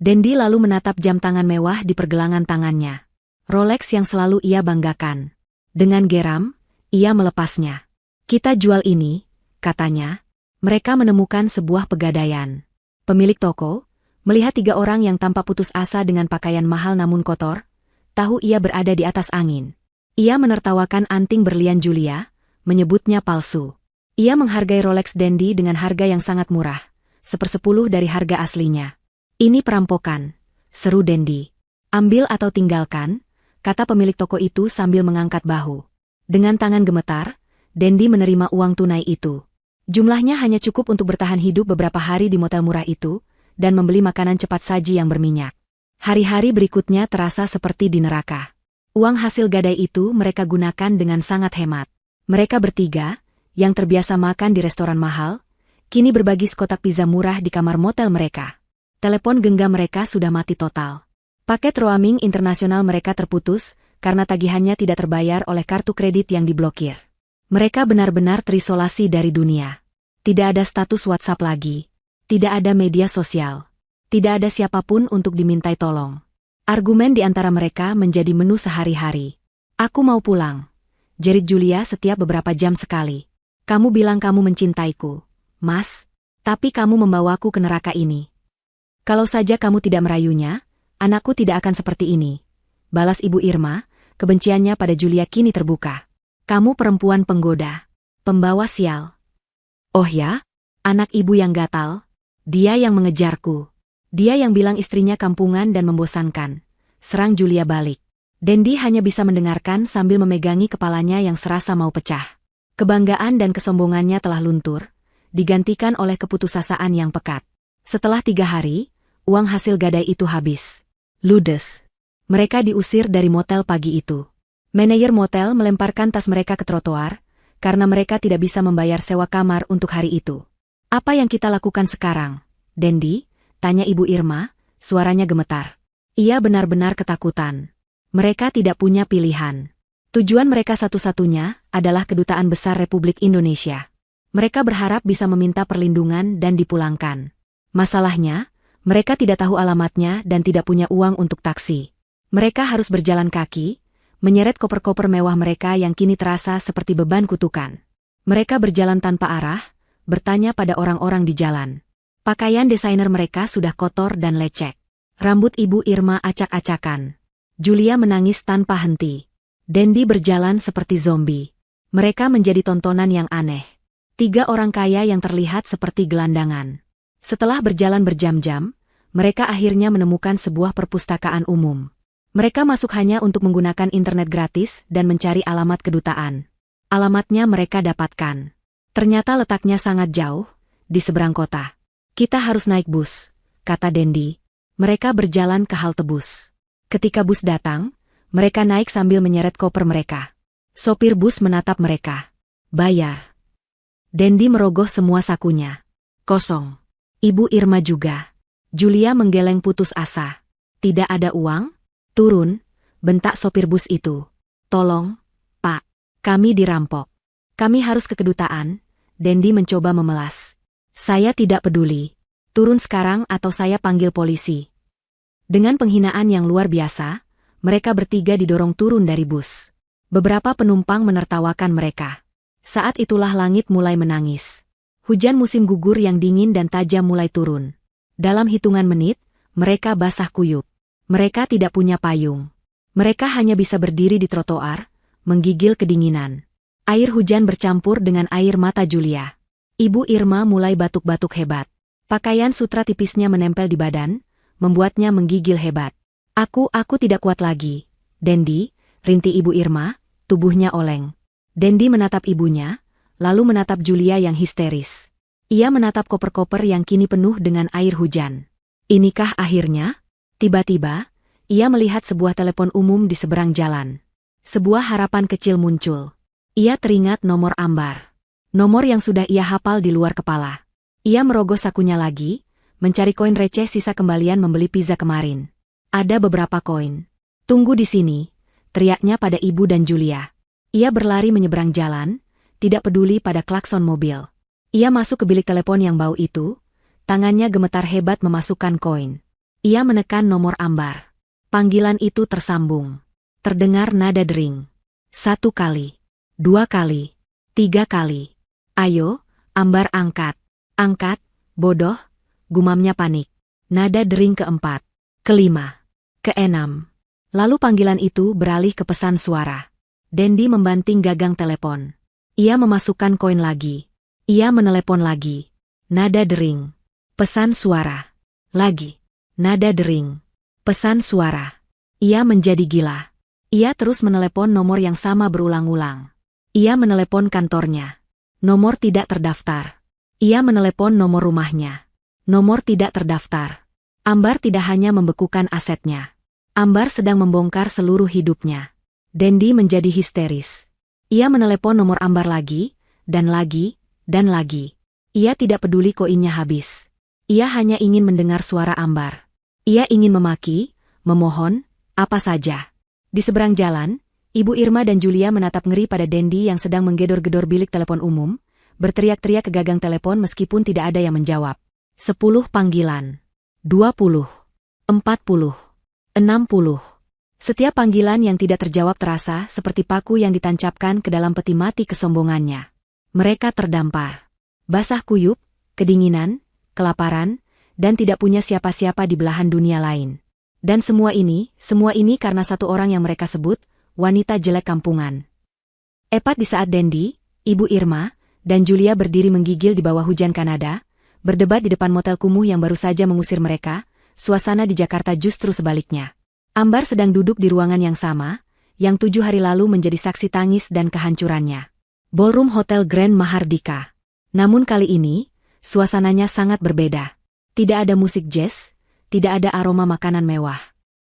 Dendi lalu menatap jam tangan mewah di pergelangan tangannya. Rolex yang selalu ia banggakan. Dengan geram, ia melepasnya. "Kita jual ini," katanya. Mereka menemukan sebuah pegadaian. Pemilik toko, melihat 3 orang yang tampak putus asa dengan pakaian mahal namun kotor, tahu ia berada di atas angin. Ia menertawakan anting berlian Julia, menyebutnya palsu. Ia menghargai Rolex Dendi dengan harga yang sangat murah, 1/10 dari harga aslinya. "Ini perampokan," seru Dendi. "Ambil atau tinggalkan," kata pemilik toko itu sambil mengangkat bahu. Dengan tangan gemetar, Dendi menerima uang tunai itu. Jumlahnya hanya cukup untuk bertahan hidup beberapa hari di motel murah itu, dan membeli makanan cepat saji yang berminyak. Hari-hari berikutnya terasa seperti di neraka. Uang hasil gadai itu mereka gunakan dengan sangat hemat. Mereka bertiga, yang terbiasa makan di restoran mahal, kini berbagi sekotak pizza murah di kamar motel mereka. Telepon genggam mereka sudah mati total. Paket roaming internasional mereka terputus, karena tagihannya tidak terbayar oleh kartu kredit yang diblokir. Mereka benar-benar terisolasi dari dunia. Tidak ada status WhatsApp lagi. Tidak ada media sosial. Tidak ada siapapun untuk dimintai tolong. Argumen di antara mereka menjadi menu sehari-hari. "Aku mau pulang," jerit Julia setiap beberapa jam sekali. "Kamu bilang kamu mencintaiku, Mas, tapi kamu membawaku ke neraka ini. Kalau saja kamu tidak merayunya, anakku tidak akan seperti ini," balas Ibu Irma, kebenciannya pada Julia kini terbuka. "Kamu perempuan penggoda, pembawa sial." "Oh ya? Anak ibu yang gatal? Dia yang mengejarku. Dia yang bilang istrinya kampungan dan membosankan," serang Julia balik. Dendi hanya bisa mendengarkan sambil memegangi kepalanya yang serasa mau pecah. Kebanggaan dan kesombongannya telah luntur, digantikan oleh keputusasaan yang pekat. Setelah 3 hari, uang hasil gadai itu habis. Ludes. Mereka diusir dari motel pagi itu. Manajer motel melemparkan tas mereka ke trotoar, karena mereka tidak bisa membayar sewa kamar untuk hari itu. "Apa yang kita lakukan sekarang, Dendi?" tanya Ibu Irma, suaranya gemetar. Ia benar-benar ketakutan. Mereka tidak punya pilihan. Tujuan mereka satu-satunya adalah Kedutaan Besar Republik Indonesia. Mereka berharap bisa meminta perlindungan dan dipulangkan. Masalahnya, mereka tidak tahu alamatnya dan tidak punya uang untuk taksi. Mereka harus berjalan kaki, menyeret koper-koper mewah mereka yang kini terasa seperti beban kutukan. Mereka berjalan tanpa arah, bertanya pada orang-orang di jalan. Pakaian desainer mereka sudah kotor dan lecek. Rambut Ibu Irma acak-acakan. Julia menangis tanpa henti. Dendi berjalan seperti zombie. Mereka menjadi tontonan yang aneh. 3 orang kaya yang terlihat seperti gelandangan. Setelah berjalan berjam-jam, mereka akhirnya menemukan sebuah perpustakaan umum. Mereka masuk hanya untuk menggunakan internet gratis dan mencari alamat kedutaan. Alamatnya mereka dapatkan. Ternyata letaknya sangat jauh, di seberang kota. "Kita harus naik bus," kata Dendi. Mereka berjalan ke halte bus. Ketika bus datang, mereka naik sambil menyeret koper mereka. Sopir bus menatap mereka. Bayar. Dendi merogoh semua sakunya. Kosong. Ibu Irma juga. Julia menggeleng putus asa. Tidak ada uang? Turun, bentak sopir bus itu. Tolong, Pak. Kami dirampok. Kami harus ke kedutaan. Dendi mencoba memelas. Saya tidak peduli. Turun sekarang atau saya panggil polisi. Dengan penghinaan yang luar biasa, mereka bertiga didorong turun dari bus. Beberapa penumpang menertawakan mereka. Saat itulah langit mulai menangis. Hujan musim gugur yang dingin dan tajam mulai turun. Dalam hitungan menit, mereka basah kuyup. Mereka tidak punya payung. Mereka hanya bisa berdiri di trotoar, menggigil kedinginan. Air hujan bercampur dengan air mata Julia. Ibu Irma mulai batuk-batuk hebat. Pakaian sutra tipisnya menempel di badan, membuatnya menggigil hebat. Aku tidak kuat lagi. Dendi, rintik Ibu Irma, tubuhnya oleng. Dendi menatap ibunya, lalu menatap Julia yang histeris. Ia menatap koper-koper yang kini penuh dengan air hujan. Inikah akhirnya? Tiba-tiba, ia melihat sebuah telepon umum di seberang jalan. Sebuah harapan kecil muncul. Ia teringat nomor Ambar. Nomor yang sudah ia hafal di luar kepala. Ia merogoh sakunya lagi, mencari koin receh sisa kembalian membeli pizza kemarin. Ada beberapa koin. Tunggu di sini, teriaknya pada ibu dan Julia. Ia berlari menyeberang jalan, tidak peduli pada klakson mobil. Ia masuk ke bilik telepon yang bau itu, tangannya gemetar hebat memasukkan koin. Ia menekan nomor Ambar. Panggilan itu tersambung. Terdengar nada dering. 1 kali, 2 kali, 3 kali. Ayo, Ambar angkat. Angkat, bodoh, gumamnya panik. Nada dering keempat, kelima, keenam. Lalu panggilan itu beralih ke pesan suara. Dendi membanting gagang telepon. Ia memasukkan koin lagi. Ia menelepon lagi. Nada dering. Pesan suara. Lagi. Nada dering. Pesan suara. Ia menjadi gila. Ia terus menelepon nomor yang sama berulang-ulang. Ia menelepon kantornya. Nomor tidak terdaftar. Ia menelepon nomor rumahnya. Nomor tidak terdaftar. Ambar tidak hanya membekukan asetnya. Ambar sedang membongkar seluruh hidupnya. Dendi menjadi histeris. Ia menelepon nomor Ambar lagi, dan lagi, dan lagi. Ia tidak peduli koinnya habis. Ia hanya ingin mendengar suara Ambar. Ia ingin memaki, memohon, apa saja. Di seberang jalan, Ibu Irma dan Julia menatap ngeri pada Dendi yang sedang menggedor-gedor bilik telepon umum, berteriak-teriak ke gagang telepon meskipun tidak ada yang menjawab. 10 panggilan. 20. 40. 60. Setiap panggilan yang tidak terjawab terasa seperti paku yang ditancapkan ke dalam peti mati kesombongannya. Mereka terdampar. Basah kuyup, kedinginan, kelaparan, dan tidak punya siapa-siapa di belahan dunia lain. Dan semua ini karena satu orang yang mereka sebut, wanita jelek kampungan. Epat di saat Dendi, Ibu Irma, dan Julia berdiri menggigil di bawah hujan Kanada, berdebat di depan motel kumuh yang baru saja mengusir mereka, suasana di Jakarta justru sebaliknya. Ambar sedang duduk di ruangan yang sama, yang 7 hari lalu menjadi saksi tangis dan kehancurannya. Ballroom Hotel Grand Mahardika. Namun kali ini, suasananya sangat berbeda. Tidak ada musik jazz, tidak ada aroma makanan mewah.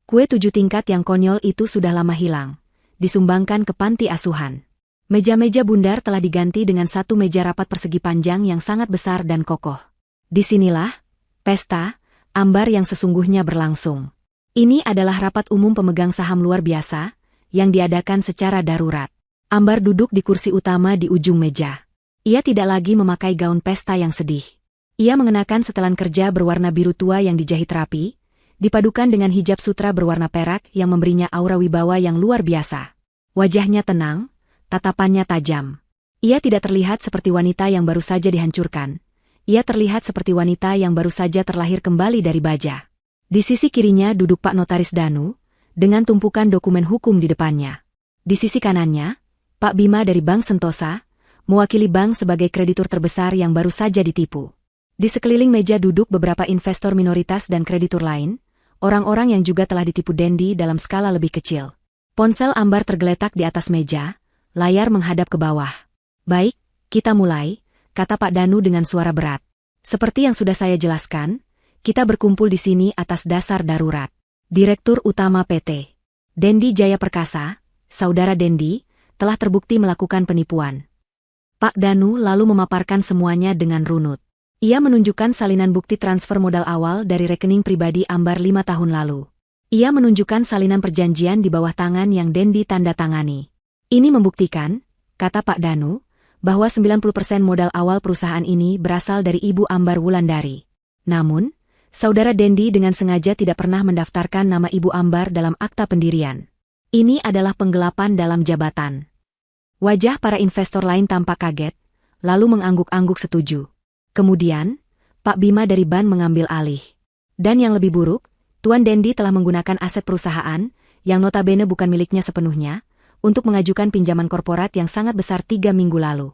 Kue 7 tingkat yang konyol itu sudah lama hilang, disumbangkan ke panti asuhan. Meja-meja bundar telah diganti dengan satu meja rapat persegi panjang yang sangat besar dan kokoh. Disinilah, pesta, Ambar yang sesungguhnya berlangsung. Ini adalah rapat umum pemegang saham luar biasa, yang diadakan secara darurat. Ambar duduk di kursi utama di ujung meja. Ia tidak lagi memakai gaun pesta yang sedih. Ia mengenakan setelan kerja berwarna biru tua yang dijahit rapi, dipadukan dengan hijab sutra berwarna perak yang memberinya aura wibawa yang luar biasa. Wajahnya tenang, tatapannya tajam. Ia tidak terlihat seperti wanita yang baru saja dihancurkan. Ia terlihat seperti wanita yang baru saja terlahir kembali dari baja. Di sisi kirinya duduk Pak Notaris Danu, dengan tumpukan dokumen hukum di depannya. Di sisi kanannya, Pak Bima dari Bank Sentosa, mewakili bank sebagai kreditur terbesar yang baru saja ditipu. Di sekeliling meja duduk beberapa investor minoritas dan kreditur lain, orang-orang yang juga telah ditipu Dendi dalam skala lebih kecil. Ponsel Ambar tergeletak di atas meja, layar menghadap ke bawah. Baik, kita mulai, kata Pak Danu dengan suara berat. Seperti yang sudah saya jelaskan, kita berkumpul di sini atas dasar darurat. Direktur Utama PT Dendi Jaya Perkasa, Saudara Dendi, telah terbukti melakukan penipuan. Pak Danu lalu memaparkan semuanya dengan runut. Ia menunjukkan salinan bukti transfer modal awal dari rekening pribadi Ambar 5 tahun lalu. Ia menunjukkan salinan perjanjian di bawah tangan yang Dendi tanda tangani. Ini membuktikan, kata Pak Danu, bahwa 90% modal awal perusahaan ini berasal dari Ibu Ambar Wulandari. Namun, saudara Dendi dengan sengaja tidak pernah mendaftarkan nama Ibu Ambar dalam akta pendirian. Ini adalah penggelapan dalam jabatan. Wajah para investor lain tampak kaget, lalu mengangguk-angguk setuju. Kemudian, Pak Bima dari BAN mengambil alih. Dan yang lebih buruk, Tuan Dendi telah menggunakan aset perusahaan, yang notabene bukan miliknya sepenuhnya, untuk mengajukan pinjaman korporat yang sangat besar 3 minggu lalu.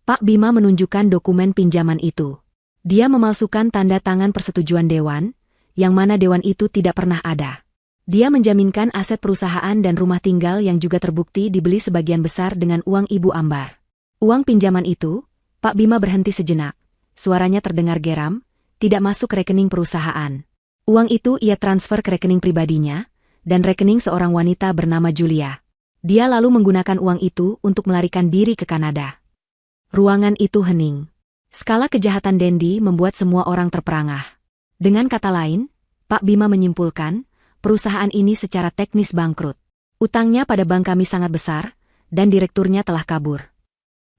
Pak Bima menunjukkan dokumen pinjaman itu. Dia memalsukan tanda tangan persetujuan dewan, yang mana dewan itu tidak pernah ada. Dia menjaminkan aset perusahaan dan rumah tinggal yang juga terbukti dibeli sebagian besar dengan uang Ibu Ambar. Uang pinjaman itu, Pak Bima berhenti sejenak. Suaranya terdengar geram, tidak masuk rekening perusahaan. Uang itu ia transfer ke rekening pribadinya, dan rekening seorang wanita bernama Julia. Dia lalu menggunakan uang itu untuk melarikan diri ke Kanada. Ruangan itu hening. Skala kejahatan Dendi membuat semua orang terperangah. Dengan kata lain, Pak Bima menyimpulkan, perusahaan ini secara teknis bangkrut. Utangnya pada bank kami sangat besar, dan direkturnya telah kabur.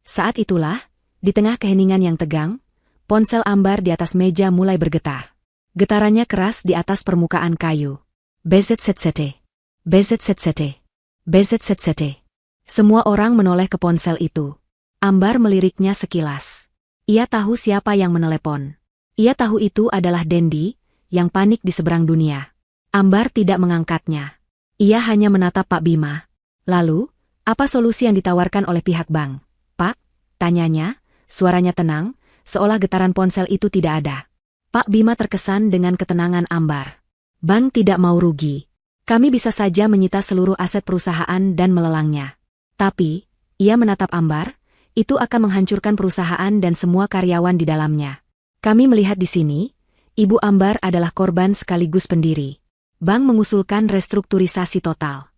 Saat itulah, di tengah keheningan yang tegang, ponsel Ambar di atas meja mulai bergetar. Getarannya keras di atas permukaan kayu. BZZZT. BZZZT. BZZZT. Semua orang menoleh ke ponsel itu. Ambar meliriknya sekilas. Ia tahu siapa yang menelepon. Ia tahu itu adalah Dendi, yang panik di seberang dunia. Ambar tidak mengangkatnya. Ia hanya menatap Pak Bima. Lalu, apa solusi yang ditawarkan oleh pihak bank? Pak, tanyanya, suaranya tenang, seolah getaran ponsel itu tidak ada. Pak Bima terkesan dengan ketenangan Ambar. Bank tidak mau rugi. Kami bisa saja menyita seluruh aset perusahaan dan melelangnya. Tapi, ia menatap Ambar, itu akan menghancurkan perusahaan dan semua karyawan di dalamnya. Kami melihat di sini, Ibu Ambar adalah korban sekaligus pendiri. Bank mengusulkan restrukturisasi total.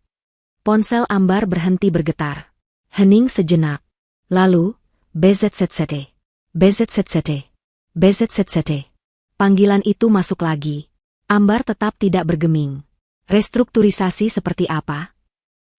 Ponsel Ambar berhenti bergetar. Hening sejenak. Lalu, BZZZT. BZZZT. BZZZT. Panggilan itu masuk lagi. Ambar tetap tidak bergeming. Restrukturisasi seperti apa?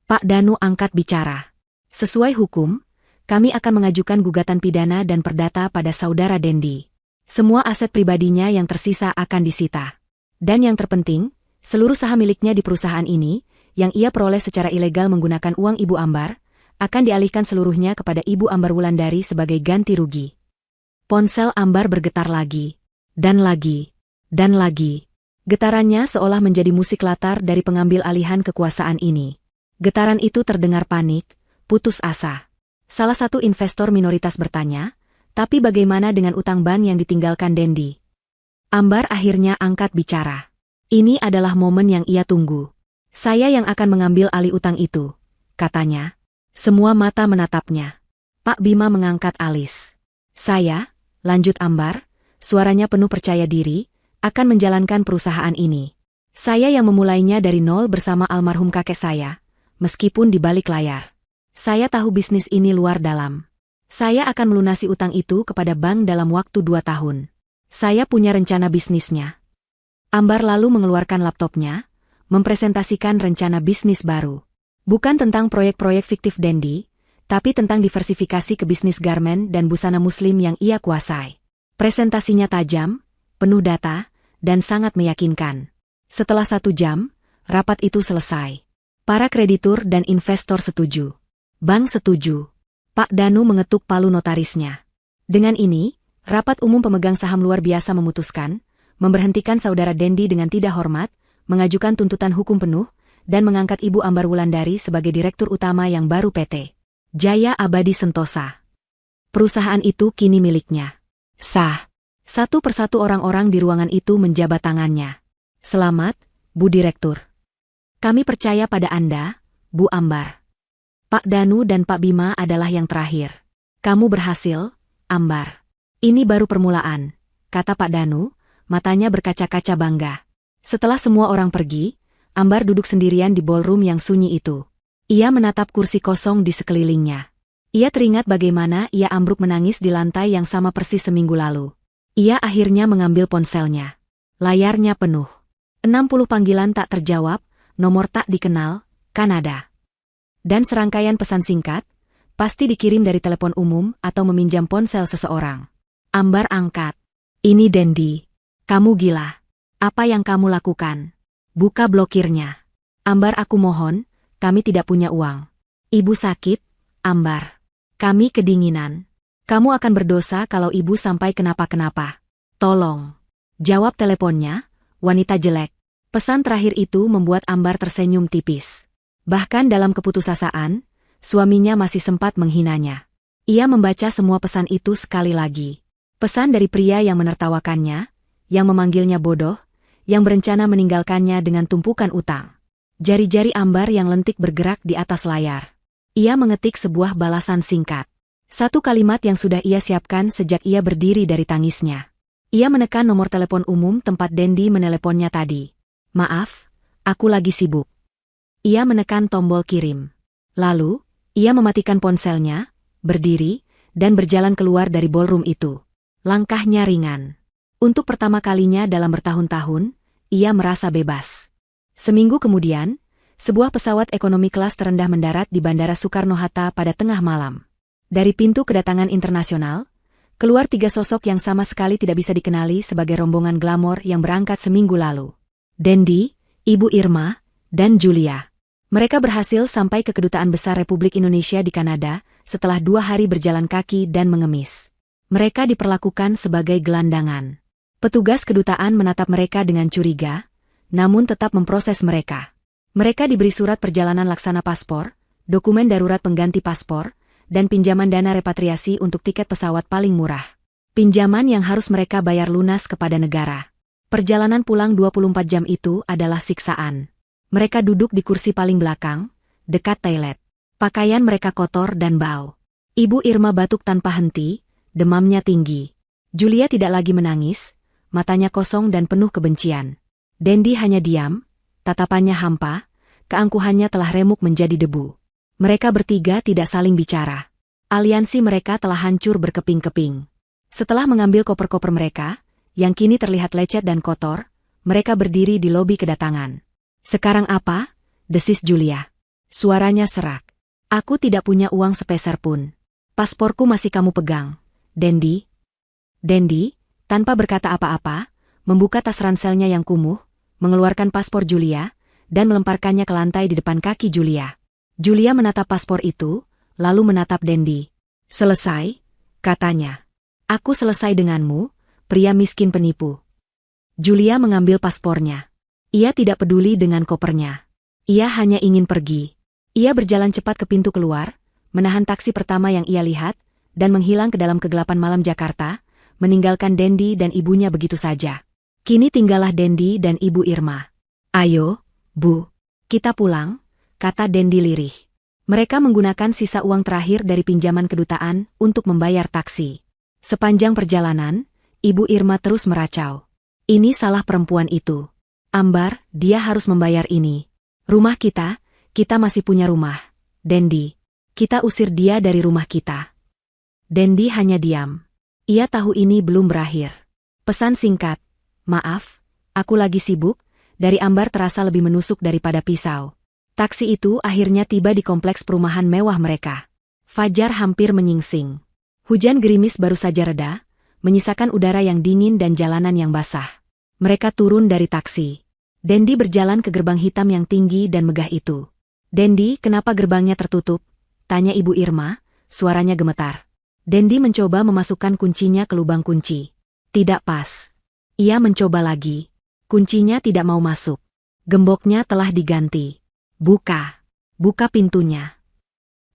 Pak Danu angkat bicara. Sesuai hukum, kami akan mengajukan gugatan pidana dan perdata pada saudara Dendi. Semua aset pribadinya yang tersisa akan disita. Dan yang terpenting, seluruh saham miliknya di perusahaan ini, yang ia peroleh secara ilegal menggunakan uang Ibu Ambar, akan dialihkan seluruhnya kepada Ibu Ambar Wulandari sebagai ganti rugi. Ponsel Ambar bergetar lagi. Dan lagi. Dan lagi. Getarannya seolah menjadi musik latar dari pengambil alihan kekuasaan ini. Getaran itu terdengar panik, putus asa. Salah satu investor minoritas bertanya, tapi bagaimana dengan utang bank yang ditinggalkan Dendi? Ambar akhirnya angkat bicara. Ini adalah momen yang ia tunggu. Saya yang akan mengambil alih utang itu, katanya. Semua mata menatapnya. Pak Bima mengangkat alis. Saya, lanjut Ambar, suaranya penuh percaya diri, akan menjalankan perusahaan ini. Saya yang memulainya dari nol bersama almarhum kakek saya, meskipun di balik layar. Saya tahu bisnis ini luar dalam. Saya akan melunasi utang itu kepada bank dalam waktu 2 tahun. Saya punya rencana bisnisnya. Ambar lalu mengeluarkan laptopnya, mempresentasikan rencana bisnis baru. Bukan tentang proyek-proyek fiktif Dendi, tapi tentang diversifikasi ke bisnis garmen dan busana muslim yang ia kuasai. Presentasinya tajam, penuh data, dan sangat meyakinkan. Setelah 1 jam, rapat itu selesai. Para kreditur dan investor setuju. Bank setuju. Pak Danu mengetuk palu notarisnya. Dengan ini, rapat umum pemegang saham luar biasa memutuskan, memberhentikan saudara Dendi dengan tidak hormat, mengajukan tuntutan hukum penuh, dan mengangkat Ibu Ambar Wulandari sebagai direktur utama yang baru PT Jaya Abadi Sentosa. Perusahaan itu kini miliknya. Sah. Satu persatu orang-orang di ruangan itu menjabat tangannya. Selamat, Bu Direktur. Kami percaya pada Anda, Bu Ambar. Pak Danu dan Pak Bima adalah yang terakhir. Kamu berhasil, Ambar. Ini baru permulaan, kata Pak Danu, matanya berkaca-kaca bangga. Setelah semua orang pergi, Ambar duduk sendirian di ballroom yang sunyi itu. Ia menatap kursi kosong di sekelilingnya. Ia teringat bagaimana ia ambruk menangis di lantai yang sama persis seminggu lalu. Ia akhirnya mengambil ponselnya. Layarnya penuh. 60 panggilan tak terjawab, nomor tak dikenal, Kanada. Dan serangkaian pesan singkat, pasti dikirim dari telepon umum atau meminjam ponsel seseorang. Ambar angkat. Ini Dendi. Kamu gila. Apa yang kamu lakukan? Buka blokirnya. Ambar, aku mohon, kami tidak punya uang. Ibu sakit, Ambar. Kami kedinginan. Kamu akan berdosa kalau ibu sampai kenapa-kenapa. Tolong. Jawab teleponnya, wanita jelek. Pesan terakhir itu membuat Ambar tersenyum tipis. Bahkan dalam keputusasaan, suaminya masih sempat menghinanya. Ia membaca semua pesan itu sekali lagi. Pesan dari pria yang menertawakannya, yang memanggilnya bodoh, yang berencana meninggalkannya dengan tumpukan utang. Jari-jari Ambar yang lentik bergerak di atas layar. Ia mengetik sebuah balasan singkat. Satu kalimat yang sudah ia siapkan sejak ia berdiri dari tangisnya. Ia menekan nomor telepon umum tempat Dendi meneleponnya tadi. Maaf, aku lagi sibuk. Ia menekan tombol kirim. Lalu, ia mematikan ponselnya, berdiri, dan berjalan keluar dari ballroom itu. Langkahnya ringan. Untuk pertama kalinya dalam bertahun-tahun, ia merasa bebas. Seminggu kemudian, sebuah pesawat ekonomi kelas terendah mendarat di Bandara Soekarno-Hatta pada tengah malam. Dari pintu kedatangan internasional, keluar 3 sosok yang sama sekali tidak bisa dikenali sebagai rombongan glamor yang berangkat seminggu lalu. Dendi, Ibu Irma, dan Julia. Mereka berhasil sampai ke Kedutaan Besar Republik Indonesia di Kanada setelah 2 hari berjalan kaki dan mengemis. Mereka diperlakukan sebagai gelandangan. Petugas kedutaan menatap mereka dengan curiga, namun tetap memproses mereka. Mereka diberi surat perjalanan laksana paspor, dokumen darurat pengganti paspor, dan pinjaman dana repatriasi untuk tiket pesawat paling murah. Pinjaman yang harus mereka bayar lunas kepada negara. Perjalanan pulang 24 jam itu adalah siksaan. Mereka duduk di kursi paling belakang, dekat toilet. Pakaian mereka kotor dan bau. Ibu Irma batuk tanpa henti, demamnya tinggi. Julia tidak lagi menangis, matanya kosong dan penuh kebencian. Dendi hanya diam, tatapannya hampa, keangkuhannya telah remuk menjadi debu. Mereka bertiga tidak saling bicara. Aliansi mereka telah hancur berkeping-keping. Setelah mengambil koper-koper mereka, yang kini terlihat lecet dan kotor, mereka berdiri di lobi kedatangan. Sekarang apa? Desis Julia. Suaranya serak. Aku tidak punya uang sepeser pun. Pasporku masih kamu pegang, Dendi. Dendi, tanpa berkata apa-apa, membuka tas ranselnya yang kumuh, mengeluarkan paspor Julia, dan melemparkannya ke lantai di depan kaki Julia. Julia menatap paspor itu, lalu menatap Dendi. Selesai, katanya. Aku selesai denganmu, pria miskin penipu. Julia mengambil paspornya. Ia tidak peduli dengan kopernya. Ia hanya ingin pergi. Ia berjalan cepat ke pintu keluar, menahan taksi pertama yang ia lihat, dan menghilang ke dalam kegelapan malam Jakarta, meninggalkan Dendi dan ibunya begitu saja. Kini tinggallah Dendi dan Ibu Irma. Ayo, Bu, kita pulang, kata Dendi lirih. Mereka menggunakan sisa uang terakhir dari pinjaman kedutaan untuk membayar taksi. Sepanjang perjalanan, Ibu Irma terus meracau. Ini salah perempuan itu. Ambar, dia harus membayar ini. Rumah kita masih punya rumah. Dendi, kita usir dia dari rumah kita. Dendi hanya diam. Ia tahu ini belum berakhir. Pesan singkat, maaf, aku lagi sibuk, dari Ambar terasa lebih menusuk daripada pisau. Taksi itu akhirnya tiba di kompleks perumahan mewah mereka. Fajar hampir menyingsing. Hujan gerimis baru saja reda, menyisakan udara yang dingin dan jalanan yang basah. Mereka turun dari taksi. Dendi berjalan ke gerbang hitam yang tinggi dan megah itu. Dendi, kenapa gerbangnya tertutup? Tanya Ibu Irma, suaranya gemetar. Dendi mencoba memasukkan kuncinya ke lubang kunci. Tidak pas. Ia mencoba lagi. Kuncinya tidak mau masuk. Gemboknya telah diganti. Buka pintunya.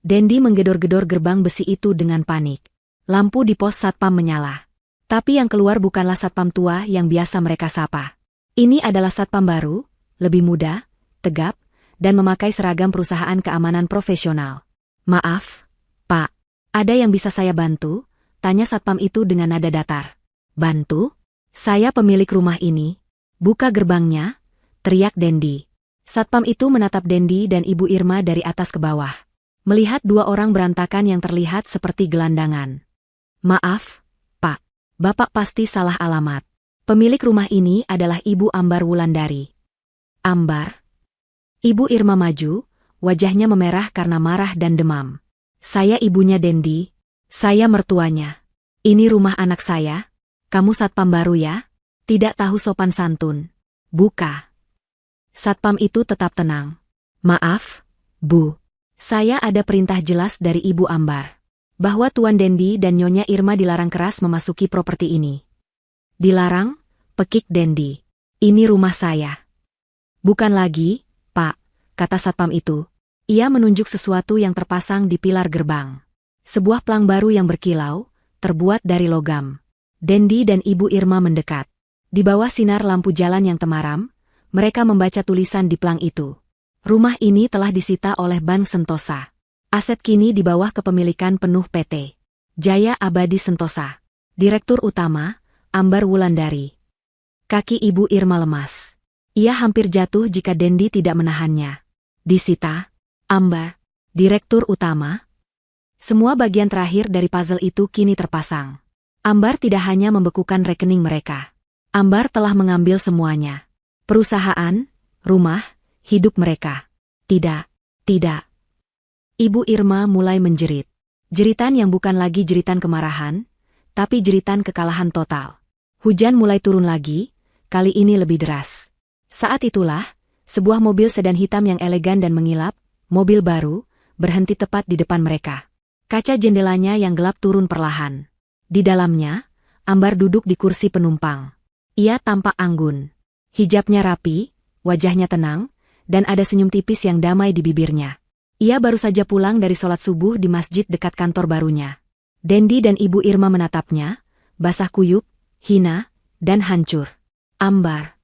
Dendi menggedor-gedor gerbang besi itu dengan panik. Lampu di pos satpam menyala. Tapi yang keluar bukanlah satpam tua yang biasa mereka sapa. Ini adalah satpam baru, lebih muda, tegap, dan memakai seragam perusahaan keamanan profesional. Maaf, Pak, ada yang bisa saya bantu? Tanya satpam itu dengan nada datar. Bantu? Saya pemilik rumah ini. Buka gerbangnya, teriak Dendi. Satpam itu menatap Dendi dan Ibu Irma dari atas ke bawah. melihat dua orang berantakan yang terlihat seperti gelandangan. Maaf, Pak. Bapak pasti salah alamat. Pemilik rumah ini adalah Ibu Ambar Wulandari. Ambar? Ibu Irma maju, wajahnya memerah karena marah dan demam. Saya ibunya Dendi. Saya mertuanya. Ini rumah anak saya. Kamu satpam baru ya? Tidak tahu sopan santun. Buka. Satpam itu tetap tenang. Maaf, Bu. Saya ada perintah jelas dari Ibu Ambar. Bahwa Tuan Dendi dan Nyonya Irma dilarang keras memasuki properti ini. Dilarang? Pekik Dendi. Ini rumah saya. Bukan lagi, Pak, kata satpam itu. Ia menunjuk sesuatu yang terpasang di pilar gerbang. Sebuah pelang baru yang berkilau, terbuat dari logam. Dendi dan Ibu Irma mendekat. Di bawah sinar lampu jalan yang temaram, mereka membaca tulisan di pelang itu. Rumah ini telah disita oleh Bank Sentosa. Aset kini di bawah kepemilikan penuh PT Jaya Abadi Sentosa. Direktur Utama, Ambar Wulandari. Kaki Ibu Irma lemas. Ia hampir jatuh jika Dendi tidak menahannya. Disita? Ambar? Direktur Utama? Semua bagian terakhir dari puzzle itu kini terpasang. Ambar tidak hanya membekukan rekening mereka. Ambar telah mengambil semuanya. Perusahaan, rumah, hidup mereka. Tidak, tidak. Ibu Irma mulai menjerit. Jeritan yang bukan lagi jeritan kemarahan, tapi jeritan kekalahan total. Hujan mulai turun lagi, kali ini lebih deras. Saat itulah, sebuah mobil sedan hitam yang elegan dan mengilap, mobil baru, berhenti tepat di depan mereka. Kaca jendelanya yang gelap turun perlahan. Di dalamnya, Ambar duduk di kursi penumpang. Ia tampak anggun. Hijabnya rapi, wajahnya tenang, dan ada senyum tipis yang damai di bibirnya. Ia baru saja pulang dari sholat subuh di masjid dekat kantor barunya. Dendi dan Ibu Irma menatapnya, basah kuyup, hina, dan hancur. Ambar.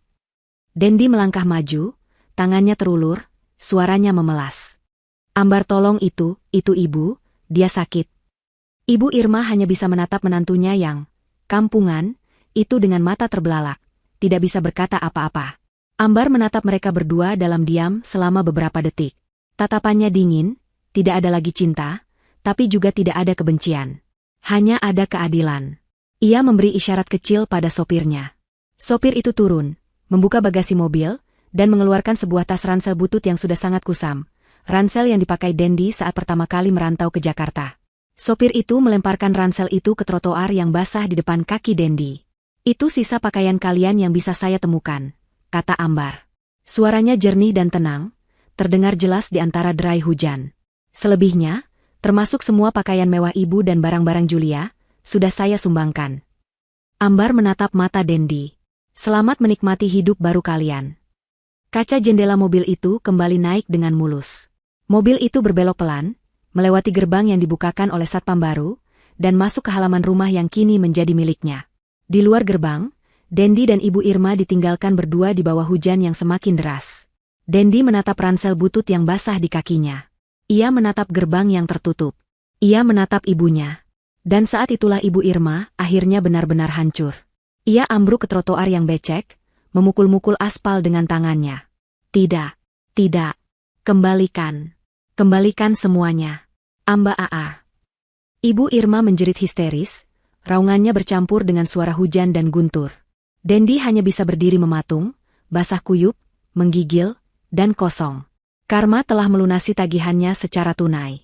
Dendi melangkah maju, tangannya terulur, suaranya memelas. Ambar, tolong itu Ibu, dia sakit. Ibu Irma hanya bisa menatap menantunya yang kampungan, itu dengan mata terbelalak, tidak bisa berkata apa-apa. Ambar menatap mereka berdua dalam diam selama beberapa detik. Tatapannya dingin, tidak ada lagi cinta, tapi juga tidak ada kebencian. Hanya ada keadilan. Ia memberi isyarat kecil pada sopirnya. Sopir itu turun, membuka bagasi mobil, dan mengeluarkan sebuah tas ransel butut yang sudah sangat kusam. Ransel yang dipakai Dendi saat pertama kali merantau ke Jakarta. Sopir itu melemparkan ransel itu ke trotoar yang basah di depan kaki Dendi. Itu sisa pakaian kalian yang bisa saya temukan, kata Ambar. Suaranya jernih dan tenang, terdengar jelas di antara derai hujan. Selebihnya, termasuk semua pakaian mewah ibu dan barang-barang Julia, sudah saya sumbangkan. Ambar menatap mata Dendi. Selamat menikmati hidup baru kalian. Kaca jendela mobil itu kembali naik dengan mulus. Mobil itu berbelok pelan, melewati gerbang yang dibukakan oleh satpam baru, dan masuk ke halaman rumah yang kini menjadi miliknya. Di luar gerbang, Dendi dan Ibu Irma ditinggalkan berdua di bawah hujan yang semakin deras. Dendi menatap ransel butut yang basah di kakinya. Ia menatap gerbang yang tertutup. Ia menatap ibunya. Dan saat itulah Ibu Irma akhirnya benar-benar hancur. Ia ambruk ke trotoar yang becek, memukul-mukul aspal dengan tangannya. Tidak, tidak. Kembalikan. Kembalikan semuanya. Amba Aa. Ibu Irma menjerit histeris, raungannya bercampur dengan suara hujan dan guntur. Dendi hanya bisa berdiri mematung, basah kuyup, menggigil, dan kosong. Karma telah melunasi tagihannya secara tunai.